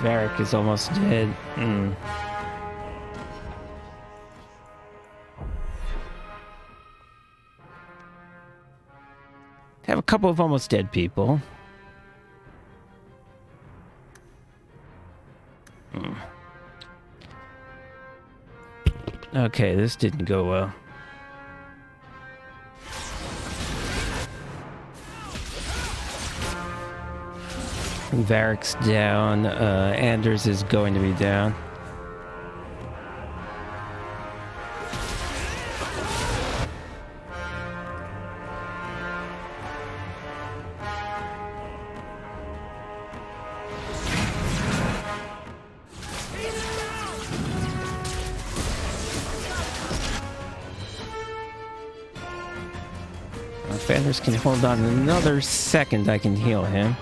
Varric is almost dead. Have a couple of almost dead people. Okay, this didn't go well. Varric's down. Anders is going to be down. If Anders can hold on another second, I can heal him.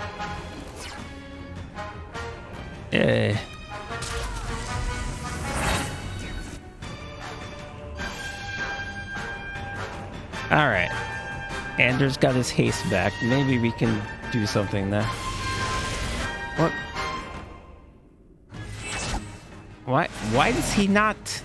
Yeah. Alright. Anders got his haste back. Maybe we can do something there. What? Why does he not...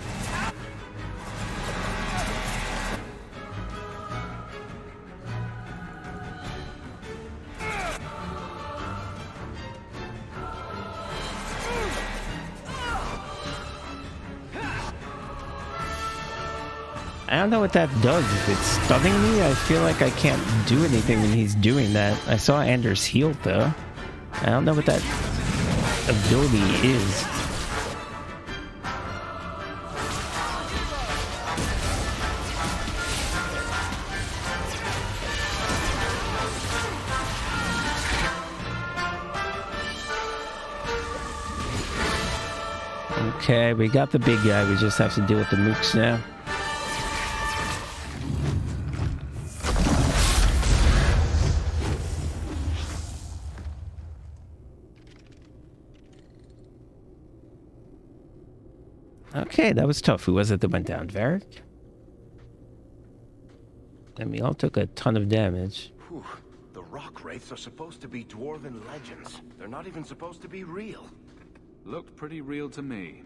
I don't know what that does. If it's stunning me, I feel like I can't do anything when he's doing that. I saw Anders healed, though. I don't know what that ability is. Okay, we got the big guy. We just have to deal with the mooks now. Okay, that was tough. Who was it that went down? Varric? And we all took a ton of damage. Whew. The rock wraiths are supposed to be dwarven legends. They're not even supposed to be real. Looked pretty real to me.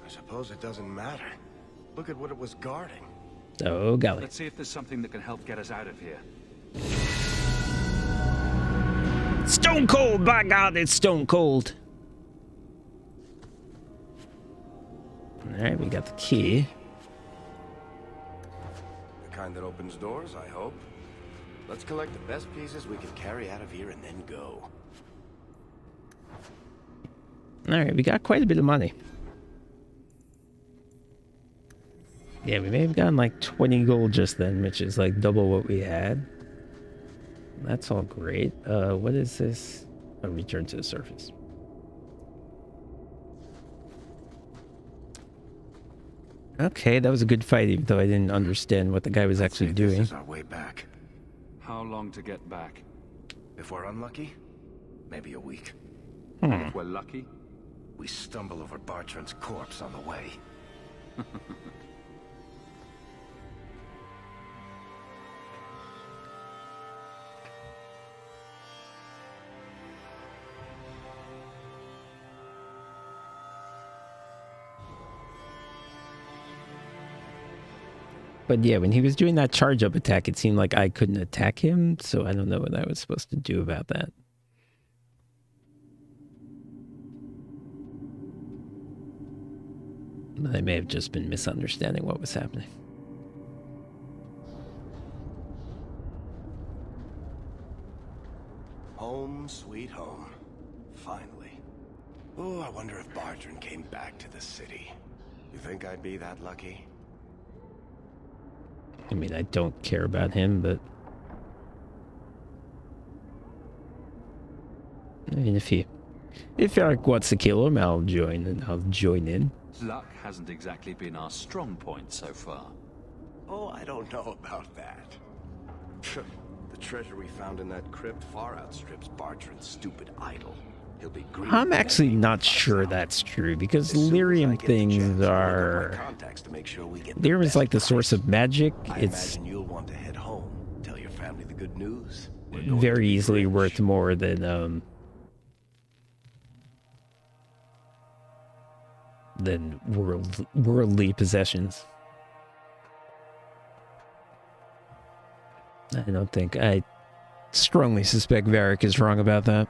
I suppose it doesn't matter. Look at what it was guarding. Oh, golly. Let's see if there's something that can help get us out of here. Stone cold! By God, it's stone cold! Alright, we got the key. The kind that opens doors, I hope. Let's collect the best pieces we can carry out of here and then go. Alright, we got quite a bit of money. Yeah, we may have gotten like 20 gold just then, which is like double what we had. That's all great. What is this? A return to the surface. Okay, that was a good fight, even though I didn't understand what the guy was actually doing. This is our way back. How long to get back? If we're unlucky, maybe a week. If we're lucky? We stumble over Bartrand's corpse on the way. But yeah, when he was doing that charge-up attack, it seemed like I couldn't attack him, so I don't know what I was supposed to do about that. I may have just been misunderstanding what was happening. Home, sweet home. Finally. Oh, I wonder if Bartrand came back to the city. You think I'd be that lucky? I mean, I don't care about him, but... I mean, if Eric wants to kill him, I'll join in. Luck hasn't exactly been our strong point so far. Oh, I don't know about that. The treasure we found in that crypt far outstrips Bartrand's stupid idol. He'll be green. I'm actually not sure that's true, because Lyrium things are... Lyrium is like the source of magic. It's imagine you'll want to head home, tell your family the good news. very easily worth more than worldly possessions. I strongly suspect Varric is wrong about that.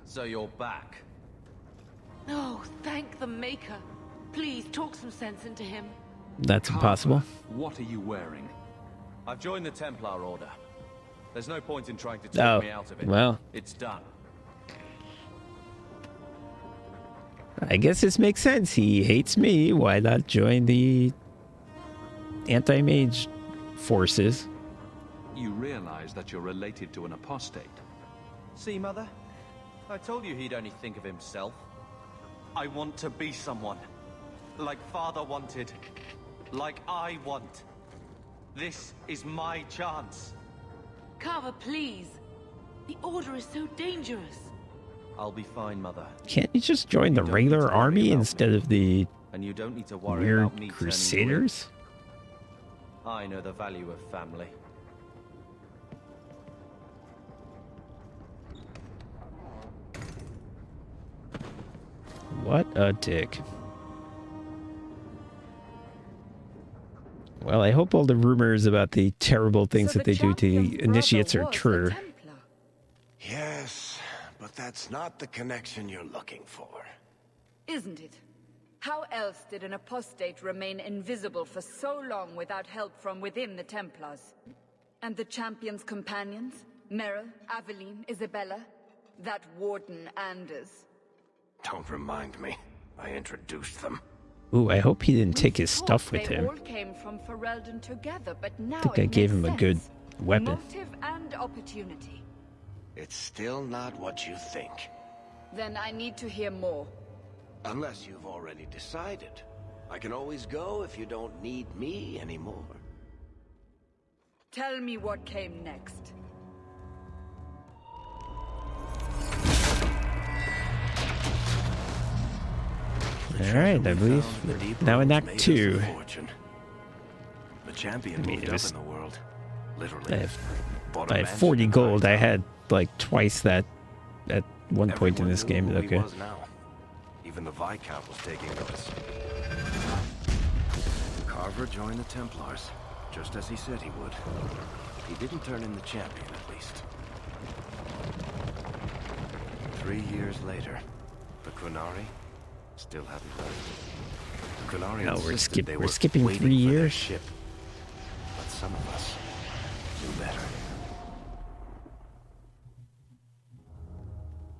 So you're back. the Maker. Please, talk some sense into him. That's impossible. What are you wearing? I've joined the Templar Order. There's no point in trying to talk me out of it. Well, It's done. I guess this makes sense. He hates me. Why not join the anti-mage forces? You realize that you're related to an apostate. See, Mother? I told you he'd only think of himself. I want to be someone. Like Father wanted. Like I want. This is my chance. Carver, please. The Order is so dangerous. I'll be fine, Mother. Can't you just join the don't regular need to worry army about instead me. of the And you don't need to worry weird about me crusaders? turning you in. I know the value of family. What a dick. Well, I hope all the rumors about the terrible things that they do to the initiates are true. Yes, but that's not the connection you're looking for. Isn't it? How else did an apostate remain invisible for so long without help from within the Templars? And the champion's companions? Merrill, Aveline, Isabella? That Warden Anders? Don't remind me. I introduced them. Ooh, I hope he didn't take his Thought stuff with they him. all came from Ferelden together, but now I think it I gave makes him a good sense. weapon. Motive and opportunity. It's still not what you think. Then I need to hear more. Unless you've already decided. I can always go if you don't need me anymore. Tell me what came next. Alright, I believe now in Act 2. The champion I mean, moved it up was- in the world. Literally. I have 40 gold. I had like twice that at one point in this game. Okay. Even the Viscount was taking notice. Carver joined the Templars, just as he said he would. He didn't turn in the champion, at least. 3 years later, the Qunari still hadn't left. The Qunari No, insisted they we're were skipping waiting 3 for their years. ship. But some of us knew better.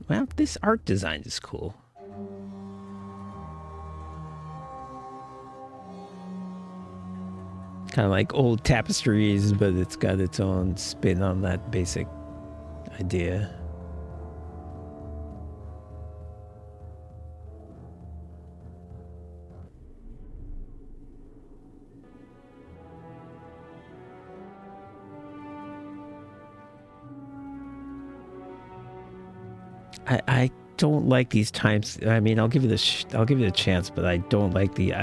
Well, this art design is cool. Kind of like old tapestries, but it's got its own spin on that basic idea. I don't like these times. I mean, I'll give it a chance, but I don't like the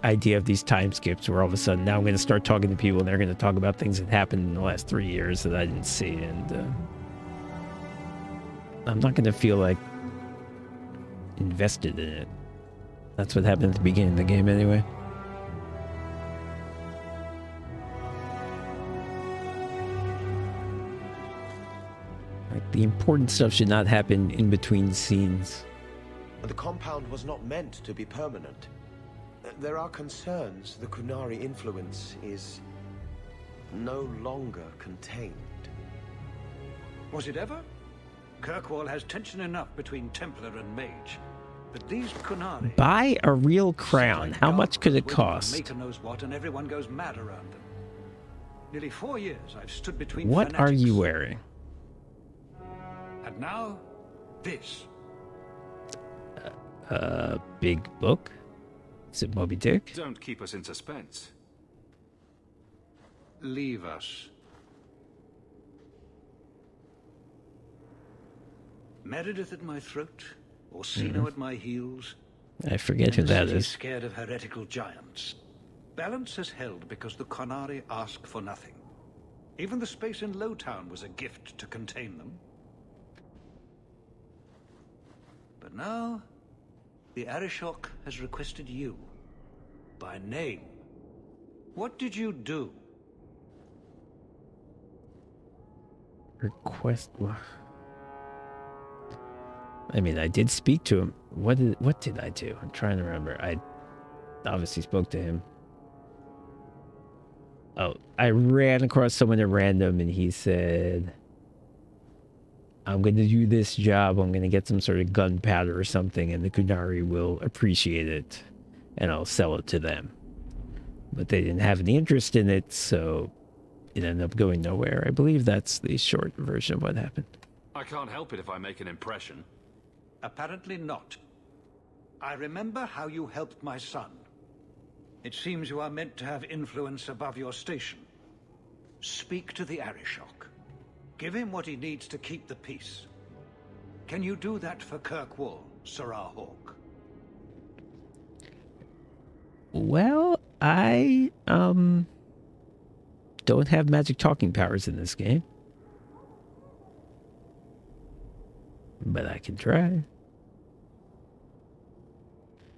idea of these time skips where all of a sudden now I'm going to start talking to people and they're going to talk about things that happened in the last 3 years that I didn't see, and I'm not going to feel like invested in it. That's what happened at the beginning of the game anyway. Like, the important stuff should not happen in between scenes. The compound was not meant to be permanent. There are concerns the Qunari influence is no longer contained. Was it ever? Kirkwall has tension enough between Templar and Mage. But these Qunari... Buy a real crown. How much could it cost? Maker knows what, and everyone goes mad around them. Nearly 4 years I've stood between What fanatics. are you wearing? And now, this. Big book? Is it Moby Dick? Don't keep us in suspense. Leave us. Meredith at my throat, Orsino at my heels. I forget who and the that city is. Scared of heretical giants. Balance has held because the Qunari ask for nothing. Even the space in Lowtown was a gift to contain them. But now, the Arishok has requested you. By name. What did you do? Request. I mean, I did speak to him. what did I do? I'm trying to remember. I obviously spoke to him. Oh, I ran across someone at random and he said, I'm going to do this job. I'm going to get some sort of gunpowder or something and the Kunari will appreciate it and I'll sell it to them. But they didn't have any interest in it, so it ended up going nowhere. I believe that's the short version of what happened. I can't help it if I make an impression. Apparently not. I remember how you helped my son. It seems you are meant to have influence above your station. Speak to the Arishok. Give him what he needs to keep the peace. Can you do that for Kirkwall, Sarah Hawk? Well, I don't have magic talking powers in this game. But I can try.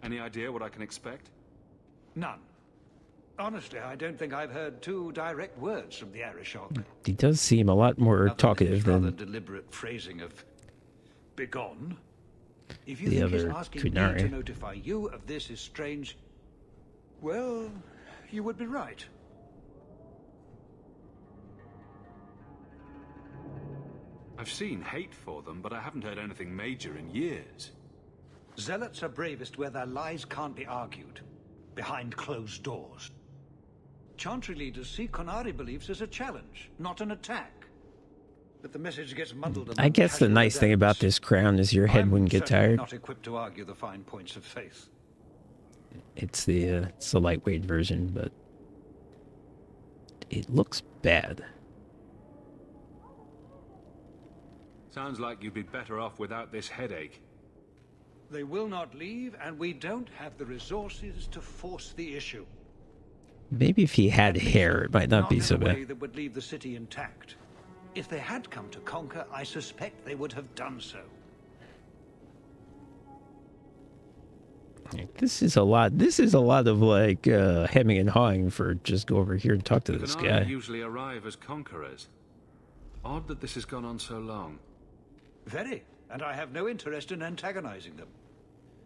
Any idea what I can expect? None. Honestly, I don't think I've heard two direct words from the Arishok. He does seem a lot more talkative rather than deliberate phrasing of begone. If you the think his other asking me to Kunari. notify you of this is strange, well, you would be right. I've seen hate for them, but I haven't heard anything major in years. Zealots are bravest where their lies can't be argued, behind closed doors. Chantry leaders see Konari beliefs as a challenge, not an attack. But the message gets muddled. I guess the nice thing about this crown is your head wouldn't get certainly tired. Not equipped to argue the fine points of faith. It's the lightweight version, but it looks bad. Sounds like you'd be better off without this headache. They will not leave, and we don't have the resources to force the issue. Maybe if he had hair, it might not be so in a way bad. that would leave the city intact. If they had come to conquer, I suspect they would have done so. This is a lot. This is a lot of like hemming and hawing for just go over here and talk to this Kunari guy. usually arrive as conquerors. Odd that this has gone on so long. Very, and I have no interest in antagonizing them.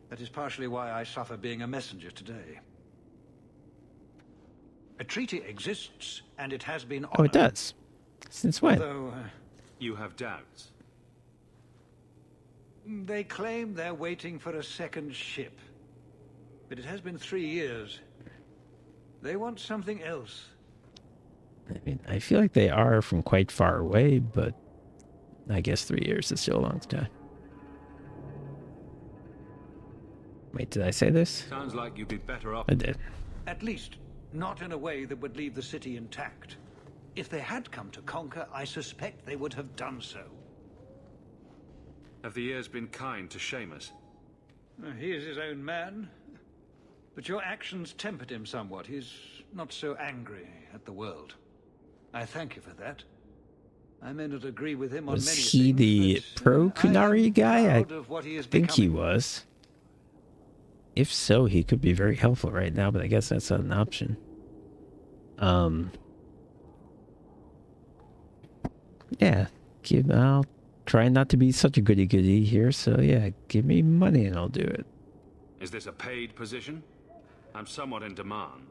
That is partially why I suffer being a messenger today. A treaty exists, and it has been honored. Oh, it does. Since when? Although, You have doubts. they claim they're waiting for a second ship. But it has been 3 years. They want something else. I mean, I feel like they are from quite far away, but I guess 3 years is still a long time. Wait, did I say this? Sounds like you'd be better off. I did. At least, not in a way that would leave the city intact. If they had come to conquer, I suspect they would have done so. Have the years been kind to Seamus? He is his own man. But your actions tempered him somewhat. He's not so angry at the world. I thank you for that. I may not agree with him on many Was he things, the but, pro Kunari guy? I proud of what he is think he becoming. was. If so, he could be very helpful right now, but I guess that's not an option. Yeah, I'll try not to be such a goody-goody here, so yeah, give me money and I'll do it. Is this a paid position? I'm somewhat in demand.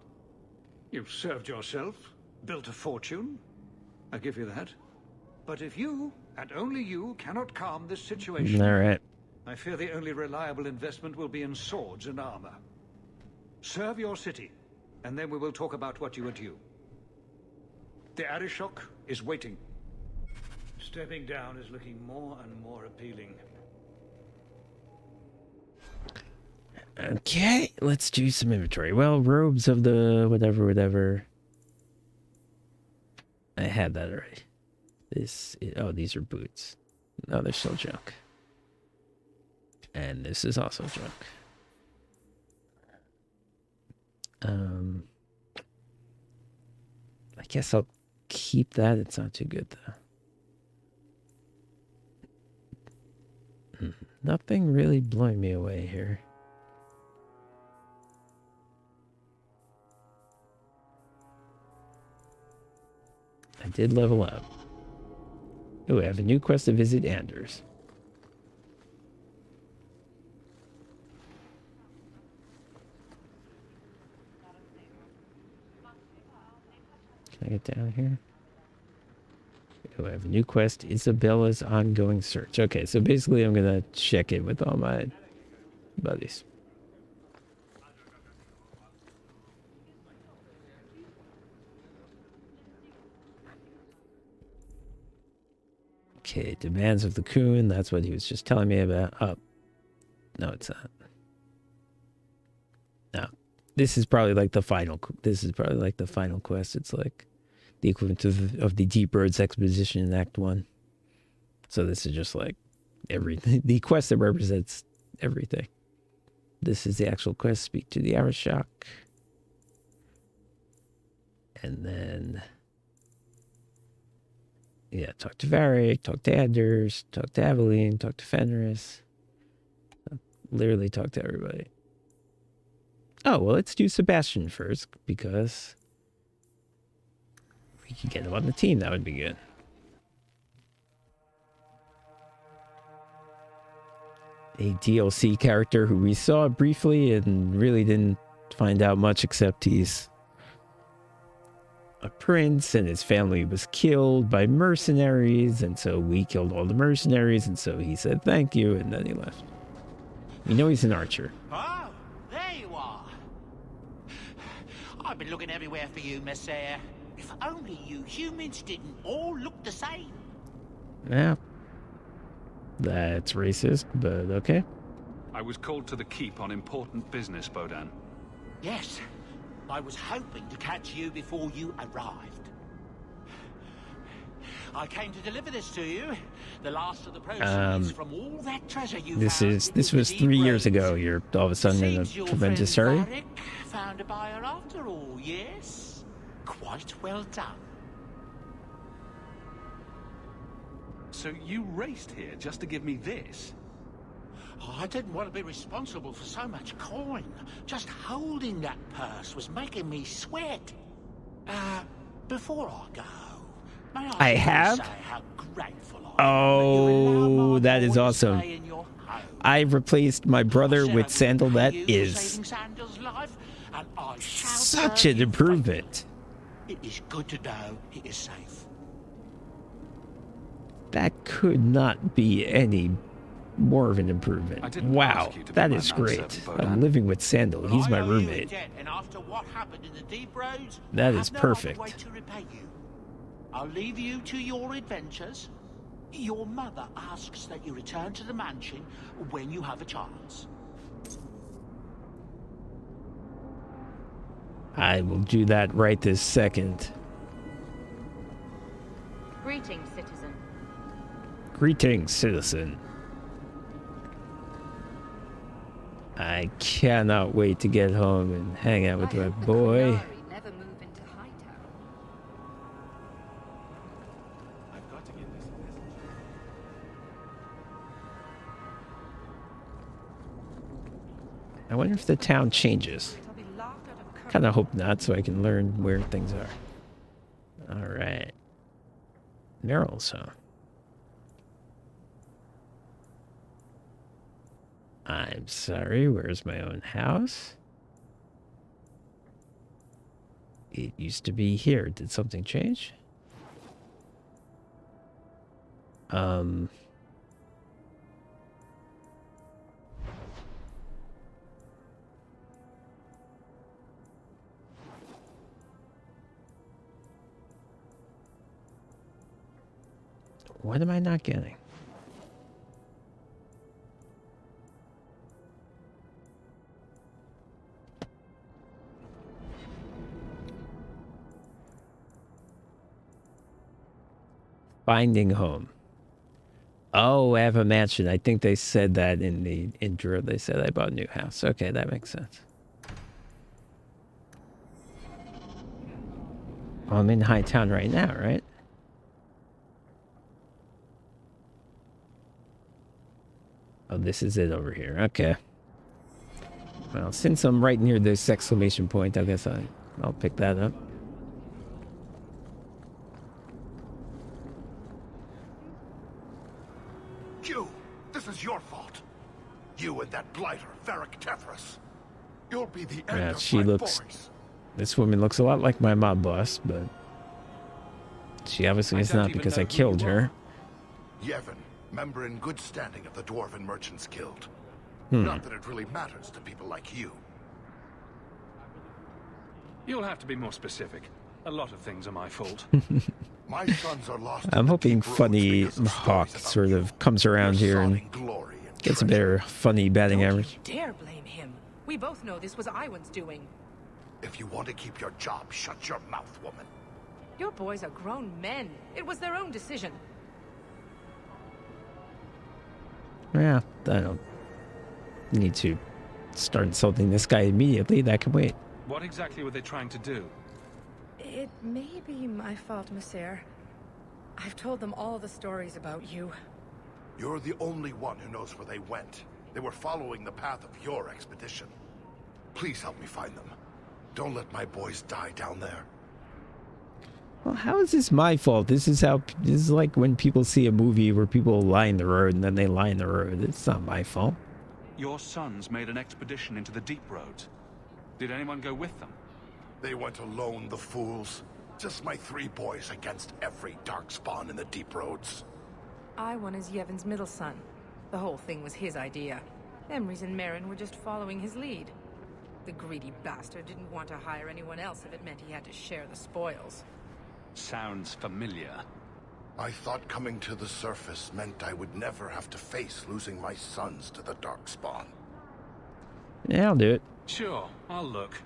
You've served yourself, built a fortune. I give you that. But if you, and only you, cannot calm this situation, All right. I fear the only reliable investment will be in swords and armor. Serve your city, and then we will talk about what you are due. The Arishok is waiting. Stepping down is looking more and more appealing. Okay, let's do some inventory. Well, robes of the whatever. I had that already. Oh, these are boots. No, they're still junk. And this is also junk. I guess I'll keep that. It's not too good though. Nothing really blowing me away here. I did level up. Oh, I have a new quest to visit Anders. Can I get down here? Oh, I have a new quest. Isabella's ongoing search. Okay, so basically I'm going to check in with all my buddies. Okay, demands of the Coon. That's what he was just telling me about. Oh, no, it's not. No, this is probably like the final. This is probably like the final quest. It's like the equivalent of the Deep Roads Exposition in Act 1. So this is just like everything. The quest that represents everything. This is the actual quest. Speak to the Arishok. And then, yeah, talk to Varric, talk to Anders, talk to Aveline, talk to Fenris. Literally talk to everybody. Oh, well, let's do Sebastian first, because if we could get him on the team, that would be good. A DLC character who we saw briefly and really didn't find out much, except he's a prince and his family was killed by mercenaries, and so we killed all the mercenaries, and so he said thank you, and then he left. You know he's an archer. Oh, there you are. I've been looking everywhere for you, Messiah. If only you humans didn't all look the same. Yeah. That's racist, but okay. I was called to the keep on important business, Bodan. Yes, I was hoping to catch you before you arrived. I came to deliver this to you. The last of the proceeds from all that treasure you found. This was 3 years ago. You're all of a sudden in a tremendous hurry. Varric found a buyer after all, yes? Quite well done. So you raced here just to give me this? Oh, I didn't want to be responsible for so much coin. Just holding that purse was making me sweat. Before I go, may I have? say how grateful I am Oh, that is awesome. stay in your home. I replaced my brother with Sandal. That is such an improvement. It is good to know he is safe. That could not be any more of an improvement. Wow, that is great. I'm living with Sandal. He's my roommate. And after what happened in the Deep Roads, That I is have no perfect. other way to repay you. I'll leave you to your adventures. Your mother asks that you return to the mansion when you have a chance. I will do that right this second. Greetings, citizen. Greetings, citizen. I cannot wait to get home and hang out with my boy. Never move into Hightown. I've got to get this message. I wonder if the town changes. Kind of hope not, so I can learn where things are. All right. Meryl's home. I'm sorry, where's my own house? It used to be here. Did something change? What am I not getting? Finding home. Oh, I have a mansion. I think they said that in the intro. They said I bought a new house. Okay, that makes sense. Well, I'm in Hightown right now, right? Oh, this is it over here. Okay. Well, since I'm right near this exclamation point, I guess I'll pick that up. You! This is your fault. You and that blighter, Varric Tethras. You'll be the end Yeah, of she my looks... boys. This woman looks a lot like my mob boss, but She obviously is not because I killed her. Yevon, member in good standing of the Dwarven Merchants Guild. Hmm. Not that it really matters to people like you. You'll have to be more specific. A lot of things are my fault. My sons are lost. I'm hoping Funny Hawk sort of comes around here and gets a better funny batting average. Dare blame him. We both know this was Iwan's doing. If you want to keep your job, shut your mouth, woman. Your boys are grown men. It was their own decision. Yeah, I don't need to start insulting this guy immediately. That can wait. What exactly were they trying to do? It may be my fault, Monsieur. I've told them all the stories about you. You're the only one who knows where they went. They were following the path of your expedition. Please help me find them. Don't let my boys die down there. Well, how is this my fault? This is like when people see a movie where people lie in the road and then they lie in the road. It's not my fault. Your sons made an expedition into the deep roads. Did anyone go with them? They went alone, the fools. Just my 3 boys against every darkspawn in the deep roads. Iwan is Yevon's middle son. The whole thing was his idea. Emrys and Merrin were just following his lead. The greedy bastard didn't want to hire anyone else if it meant he had to share the spoils. Sounds familiar. I thought coming to the surface meant I would never have to face losing my sons to the darkspawn. Yeah, I'll do it. Sure, I'll look.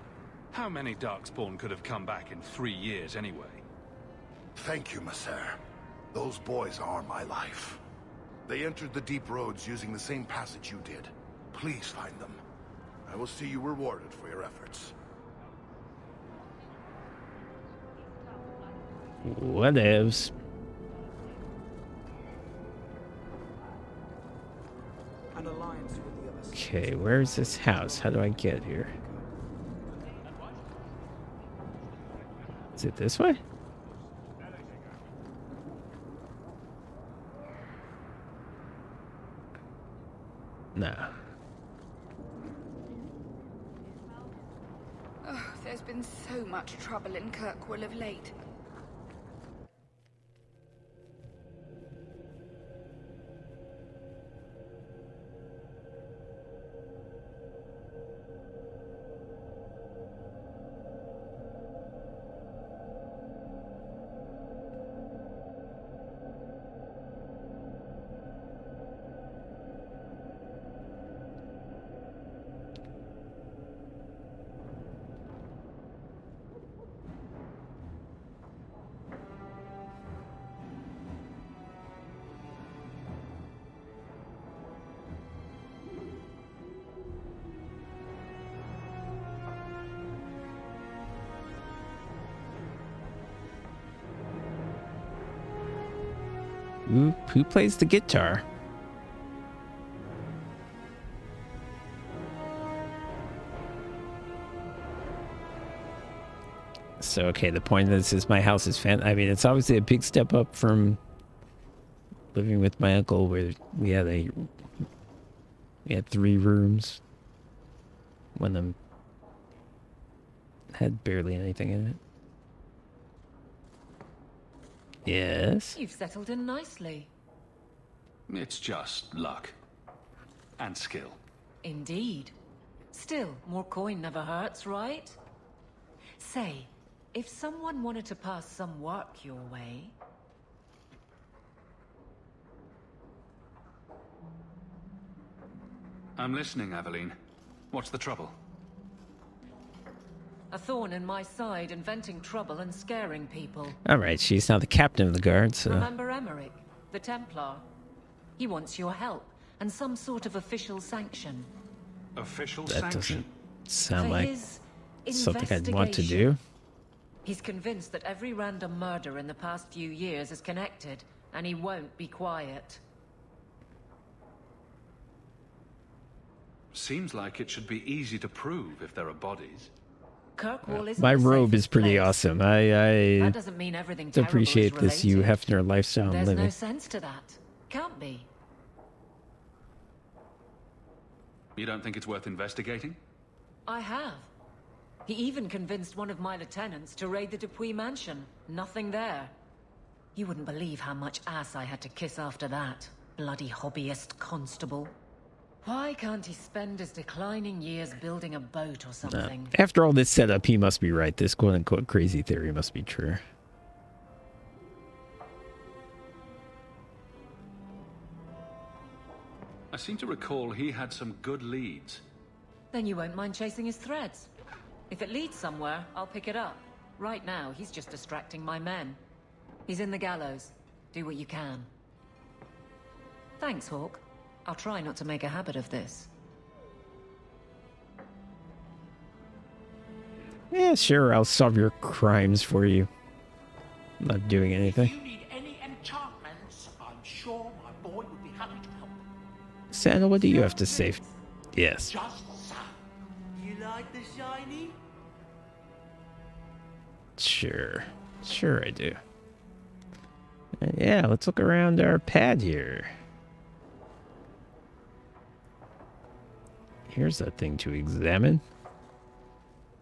How many darkspawn could have come back in 3 years anyway? Thank you, Maser. Those boys are my life. They entered the deep roads using the same passage you did. Please find them. I will see you rewarded for your efforts. Whatevs. Okay, where's this house? How do I get here? Is it this way? No. Oh, there's been so much trouble in Kirkwall of late. Who plays the guitar? So, okay, the point of this is my house is I mean, it's obviously a big step up from living with my uncle where we had 3 rooms. One of them had barely anything in it. Yes? You've settled in nicely. It's just luck. And skill. Indeed. Still, more coin never hurts, right? Say, if someone wanted to pass some work your way... I'm listening, Aveline. What's the trouble? A thorn in my side, inventing trouble and scaring people. Alright, she's now the captain of the guard, so... Remember Emmerich, the Templar? He wants your help, and some sort of official sanction. Official that sanction? Doesn't sound For like his something I'd want to do. He's convinced that every random murder in the past few years is connected, and he won't be quiet. Seems like it should be easy to prove if there are bodies. Kirkwall isn't My the robe is safest pretty place. awesome. That I doesn't mean everything terrible appreciate is this Hugh related. Hefner lifestyle I'm There's living. no sense to that. Can't be. You don't think it's worth investigating? I have. He even convinced one of my lieutenants to raid the Dupuis mansion. Nothing there. You wouldn't believe how much ass I had to kiss after that. Bloody hobbyist constable. Why can't he spend his declining years building a boat or something? After all this setup, he must be right. This quote-unquote crazy theory must be true. I seem to recall he had some good leads. Then you won't mind chasing his threads. If it leads somewhere, I'll pick it up. Right now, he's just distracting my men. He's in the gallows. Do what you can. Thanks, Hawk. I'll try not to make a habit of this. Yeah, sure, I'll solve your crimes for you. I'm not doing anything. If you need any enchantments, I'm sure my boy would be happy to help. Santa, what do you have to say? Yes. Just so. You like the shiny? Sure. Sure I do. Yeah, let's look around our pad here. Here's a thing to examine.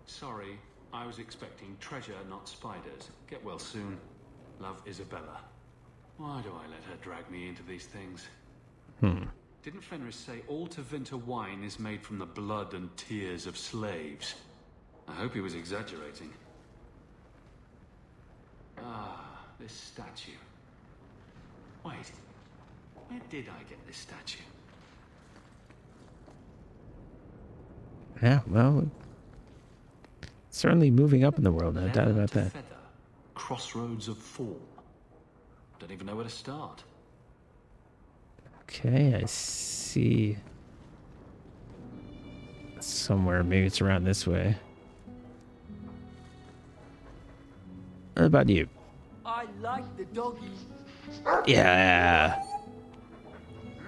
Sorry, I was expecting treasure, not spiders. Get well soon. Love, Isabella. Why do I let her drag me into these things? Didn't Fenris say all Tevinter wine is made from the blood and tears of slaves? I hope he was exaggerating. Ah, this statue. Wait, where did I get this statue? Yeah, well, certainly moving up in the world, no doubt about that. Feather, crossroads of form. Don't even know where to start. Okay, I see. Somewhere, maybe it's around this way. What about you? I like the doggy. Yeah.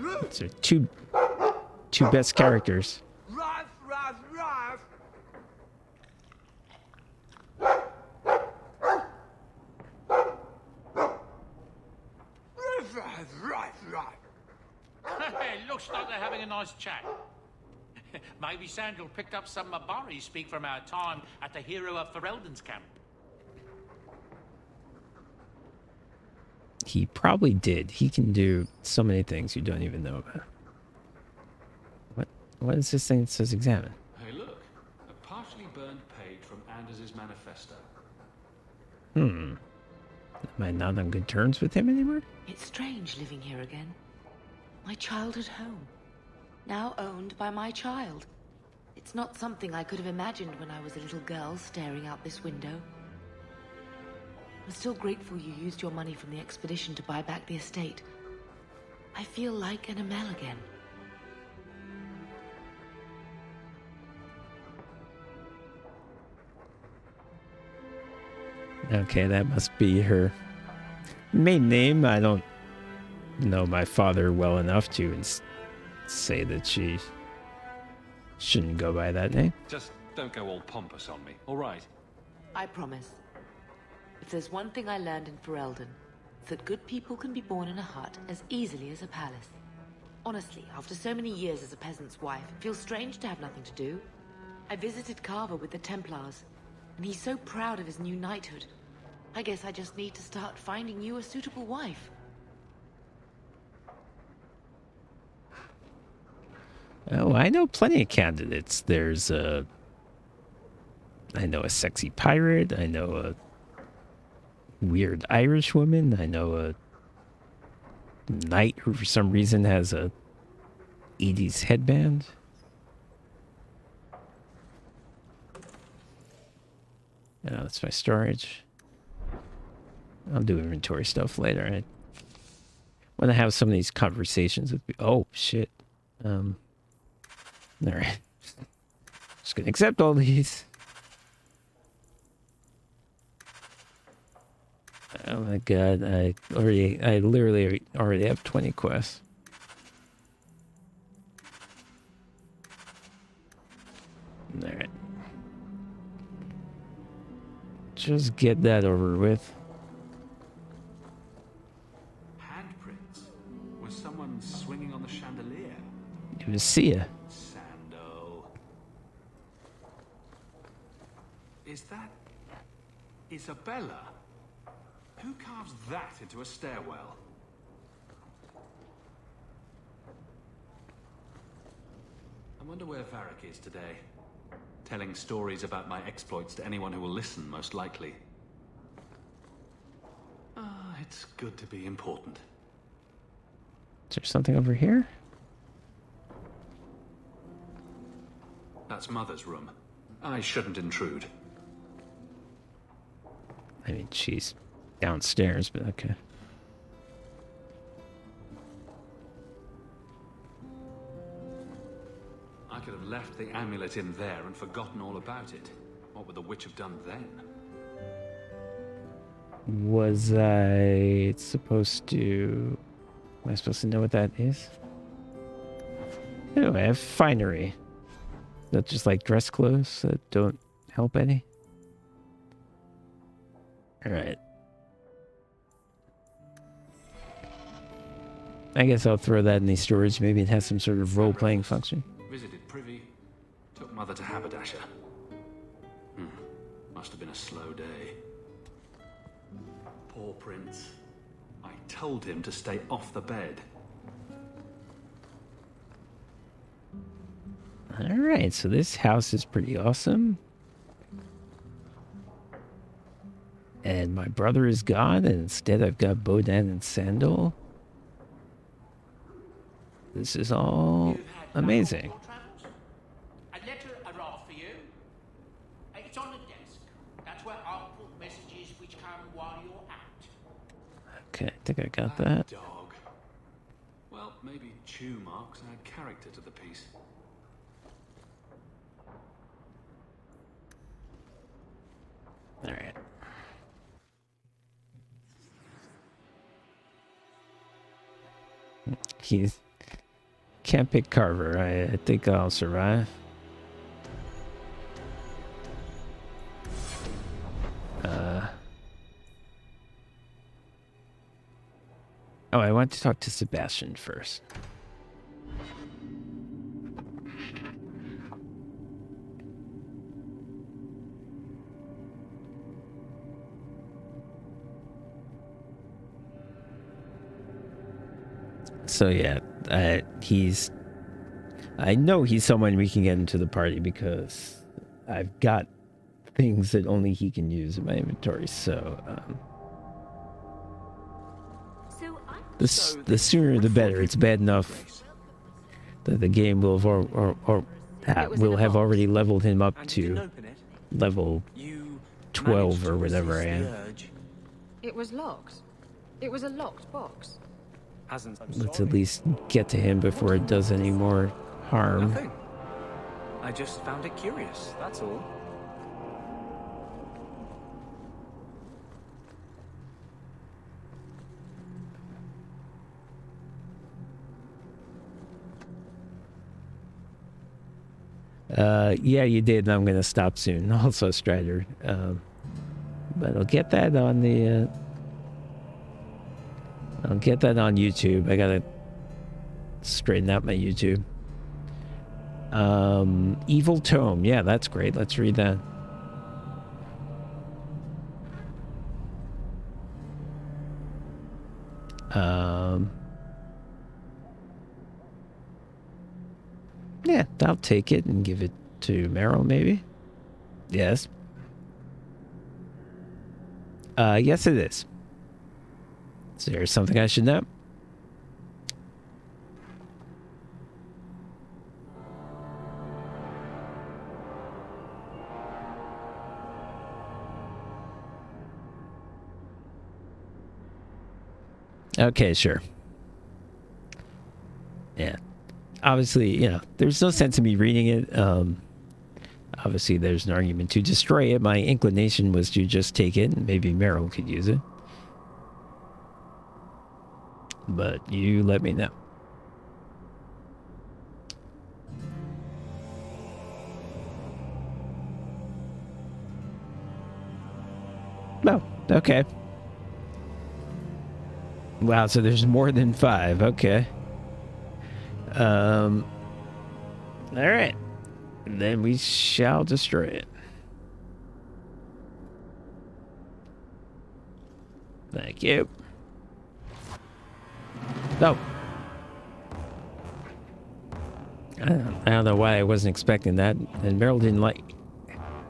Those are two best characters. Ruff, ruff, ruff. Ruff, ruff, ruff, ruff. Looks like they're having a nice chat. Maybe Sandal picked up some Mabari speak from our time at the hero of Ferelden's camp. He probably did. He can do so many things you don't even know about. What is this thing that says examine? Hey, look. A partially burned page from Anders' manifesto. Am I not on good terms with him anymore? It's strange living here again. My childhood home. Now owned by my child. It's not something I could have imagined when I was a little girl staring out this window. I'm still grateful you used your money from the expedition to buy back the estate. I feel like an Amel again. Okay, that must be her maiden name. I don't know my father well enough to say that she shouldn't go by that name. Just don't go all pompous on me, all right? I promise. If there's one thing I learned in Ferelden, it's that good people can be born in a hut as easily as a palace. Honestly, after so many years as a peasant's wife, it feels strange to have nothing to do. I visited Carver with the Templars, and he's so proud of his new knighthood. I guess I just need to start finding you a suitable wife. Oh, I know plenty of candidates. There's I know a sexy pirate. I know a weird Irish woman. I know a knight who for some reason has a 80s headband. Oh, that's my storage. I'll do inventory stuff later. I want to have some of these conversations with people. Oh, shit. All right. Just gonna accept all these. Oh my god, I literally already have 20 quests. Alright. Just get that over with. Handprints? Was someone swinging on the chandelier? It was Sia. Sando. Is that Isabella? Who carves that into a stairwell? I wonder where Varric is today. Telling stories about my exploits to anyone who will listen, most likely. Ah, it's good to be important. Is there something over here? That's Mother's room. I shouldn't intrude. I mean, she's downstairs, but okay. I could have left the amulet in there and forgotten all about it. What would the witch have done then? Was I supposed to... Am I supposed to know what that is? Oh, I have finery. Is that just like dress clothes that don't help any? Alright. I guess I'll throw that in the storage. Maybe it has some sort of role-playing function. Visited Privy. Took Mother to Haberdasher. Must have been a slow day. Poor Prince. I told him to stay off the bed. Alright, so this house is pretty awesome. And my brother is gone, and instead I've got Bodan and Sandal. This is all amazing. A letter arrived for you. It's on the desk. That's where I'll put messages which come while you're out. Okay, I think I got that. Dog. Well, maybe chew marks add character to the piece. Alright. He can't pick Carver. I think I'll survive. Oh, I want to talk to Sebastian first. So yeah, I know he's someone we can get into the party because I've got things that only he can use in my inventory. So, the sooner the better. It's bad enough that the game will have already leveled him up to level 12 or whatever I am. It was locked. It was a locked box. Let's at least get to him before it does any more harm. Nothing. I just found it curious, that's all. Yeah, you did, and I'm gonna stop soon. Also, Strider. But I'll get that on the... I'll get that on YouTube. I gotta straighten out my YouTube. Evil Tome. Yeah, that's great. Let's read that. Yeah, I'll take it and give it to Meryl, maybe. Yes. Yes, it is. Is there something I should know? Okay, sure. Yeah. Obviously, you know, there's no sense in me reading it. Obviously, there's an argument to destroy it. My inclination was to just take it, and maybe Meryl could use it. But you let me know. Oh, okay. Wow, so there's more than 5. Okay. All right. And then we shall destroy it. Thank you. No. I don't know why I wasn't expecting that. And Meryl didn't like...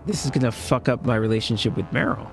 This is gonna fuck up my relationship with Meryl.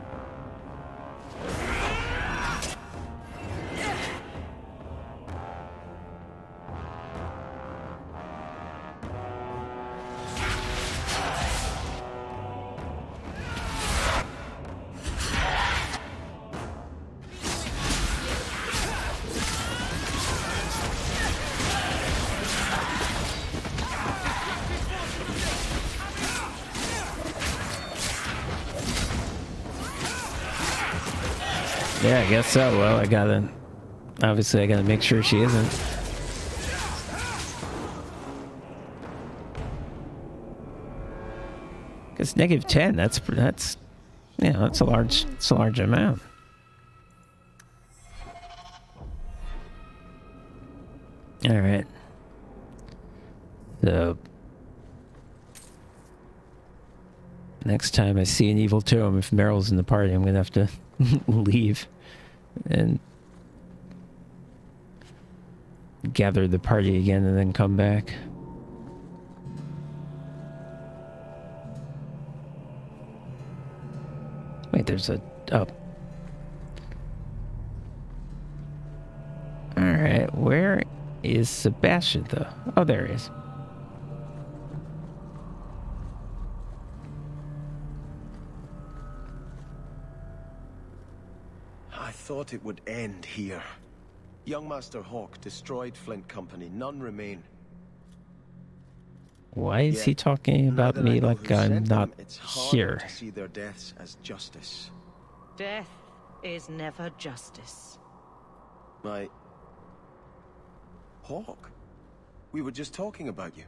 Yeah, I guess so. Well, obviously I gotta make sure she isn't. Because -10, that's a large amount. All right. So next time I see an evil tomb, if Meryl's in the party, I'm gonna have to leave and gather the party again and then come back. Wait, there's a... Oh. Alright, where is Sebastian, though? Oh, there he is. I thought it would end here. Young Master Hawk destroyed Flint Company. None remain. Why is he talking about me like I'm not here? To see their deaths as justice. Death is never justice. Hawk? We were just talking about you.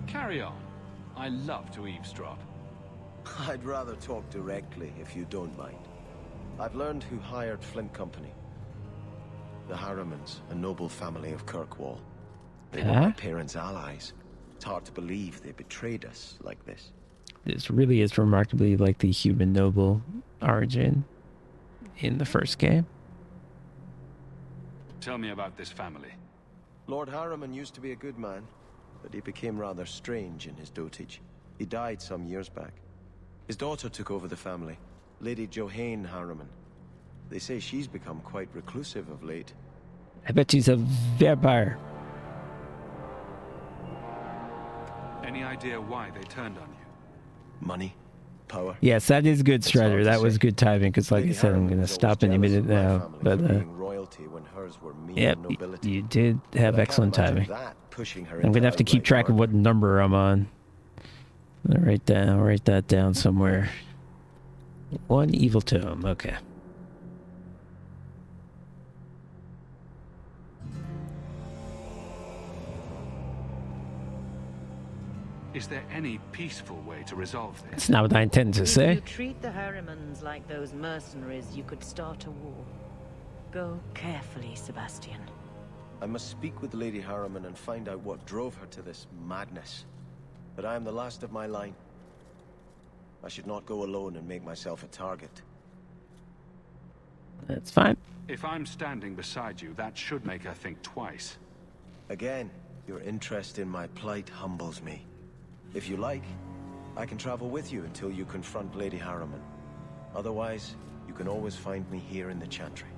Carry on. I love to eavesdrop. I'd rather talk directly, if you don't mind. I've learned who hired Flint Company. The Harrimans, a noble family of Kirkwall. They were my parents' allies. It's hard to believe they betrayed us like this. This really is remarkably like the human noble origin in the first game. Tell me about this family. Lord Harriman used to be a good man, but he became rather strange in his dotage. He died some years back. His daughter took over the family, Lady Johanne Harriman. They say she's become quite reclusive of late. I bet she's a vampire. Any idea why they turned on you? Money? Power? Yes, that is good, Strider. That was good timing, because like I said, I'm going to stop any minute now. But, yep, you did have excellent timing. I'm going to have to keep track of what number I'm on. I'll write that down somewhere. One evil tome, okay. Is there any peaceful way to resolve this? That's not what I intended to say. If you treat the Harrimans like those mercenaries, you could start a war. Go carefully, Sebastian. I must speak with Lady Harriman and find out what drove her to this madness. But I am the last of my line. I should not go alone and make myself a target. That's fine. If I'm standing beside you, that should make her think twice. Again, your interest in my plight humbles me. If you like, I can travel with you until you confront Lady Harriman. Otherwise, you can always find me here in the Chantry.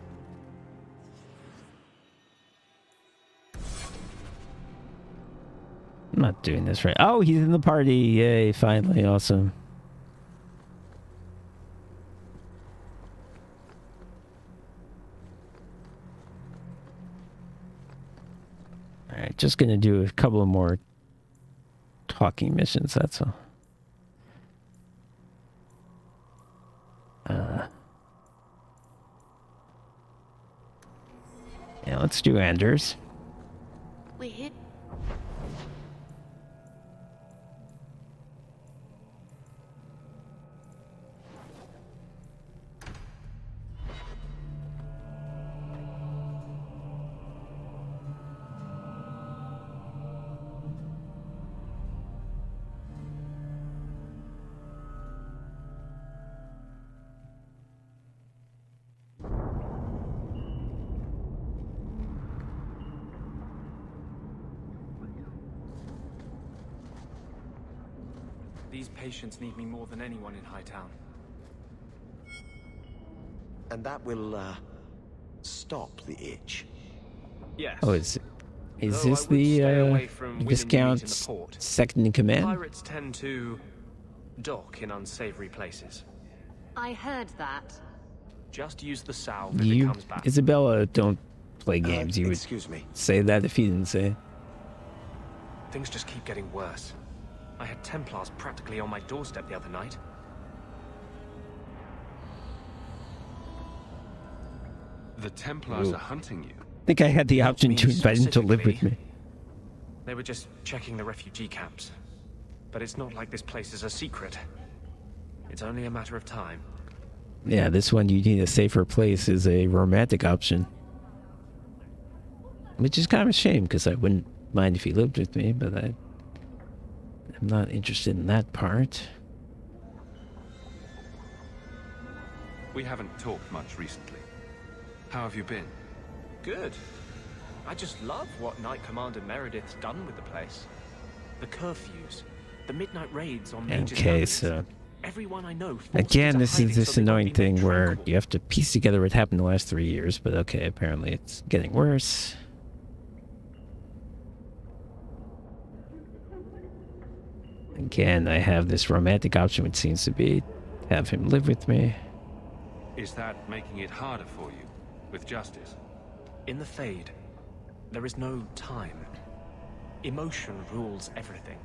I'm not doing this right. Oh, he's in the party. Yay, finally. Awesome. Alright, just gonna do a couple of more talking missions, that's all. Yeah, let's do Anders. We hit. These patients need me more than anyone in Hightown. And that will, stop the itch. Yes. Oh, is Though this I would stay away from women you meet in Viscount the port. second in command? Pirates tend to dock in unsavory places. I heard that. Just use the salve if it You, comes back. Isabella, don't play games. You would excuse me. say that if you didn't say it. Things just keep getting worse. I had Templars practically on my doorstep the other night. The Templars Ooh. are hunting you. I think I had the option to invite him to live with me. They were just checking the refugee camps. But it's not like this place is a secret. It's only a matter of time. Yeah, this one, you need a safer place, is a romantic option. Which is kind of a shame, because I wouldn't mind if he lived with me, but I'm not interested in that part. We haven't talked much recently. How have you been? Good. I just love what Knight Commander Meredith's done with the place. The curfews, the midnight raids on Mage's Okay, families. so Everyone I know forced again, into this is hiding this so they won't annoying be thing made where tranquil. you have to piece together what happened in the last 3 years, but okay, apparently it's getting worse. Again, I have this romantic option, which seems to be have him live with me. Is that making it harder for you with justice? In the Fade, there is no time. Emotion rules everything.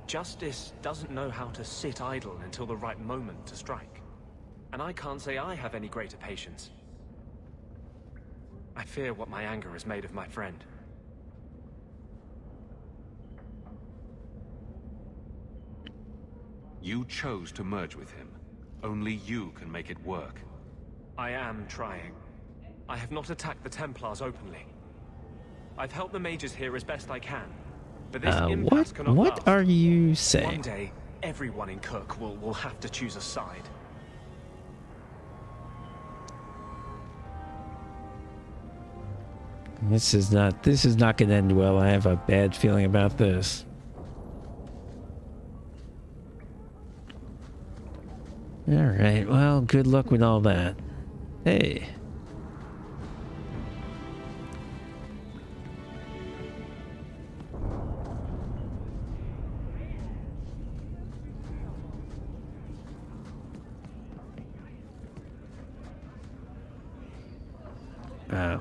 Justice doesn't know how to sit idle until the right moment to strike. And I can't say I have any greater patience. I fear what my anger has made of my friend. You chose to merge with him. Only you can make it work. I am trying. I have not attacked the Templars openly. I've helped the mages here as best I can. But this impasse cannot What last. are you One saying? day, everyone in Kirk will have to choose a side. This is not going to end well. I have a bad feeling about this. All right. Well, good luck with all that. Hey. Oh.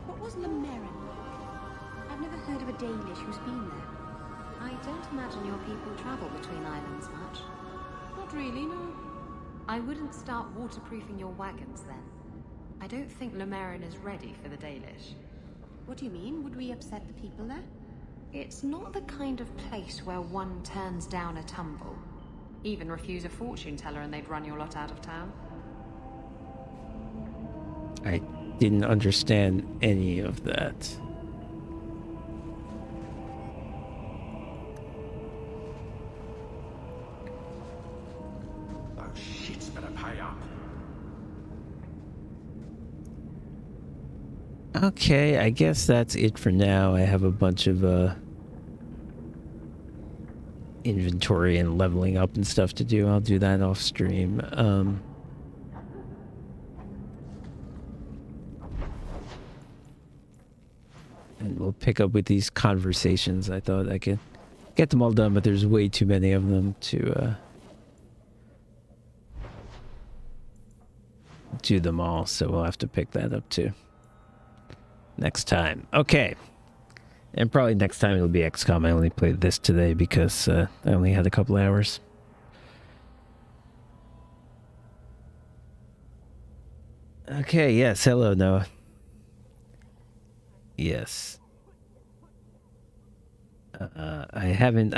What was Lyrium? I've never heard of a Dalish who's been there. I don't imagine your people travel between islands much. Not really, no. I wouldn't start waterproofing your wagons then. I don't think Lyrium is ready for the Dalish. What do you mean? Would we upset the people there? It's not the kind of place where one turns down a tumble. Even refuse a fortune teller and they'd run your lot out of town. I didn't understand any of that. Those shits better pay up. Okay, I guess that's it for now. I have a bunch of inventory and leveling up and stuff to do. I'll do that off stream. And we'll pick up with these conversations. I thought I could get them all done, but there's way too many of them to do them all, so we'll have to pick that up too next time. Okay. And probably next time it'll be XCOM. I only played this today because I only had a couple hours. Okay, yes. Hello, Noah. Yes. I haven't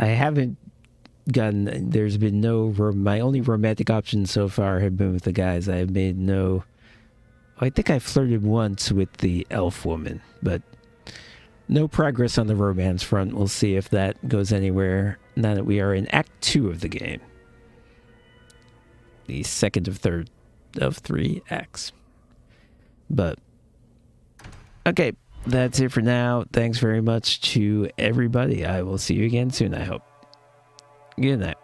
gotten, there's been no, my only romantic options so far have been with the guys. I have made no, I think I flirted once with the elf woman, but no progress on the romance front. We'll see if that goes anywhere now that we are in Act 2 of the game. The second of 3 acts. But, okay, that's it for now. Thanks very much to everybody. I will see you again soon, I hope. Good night.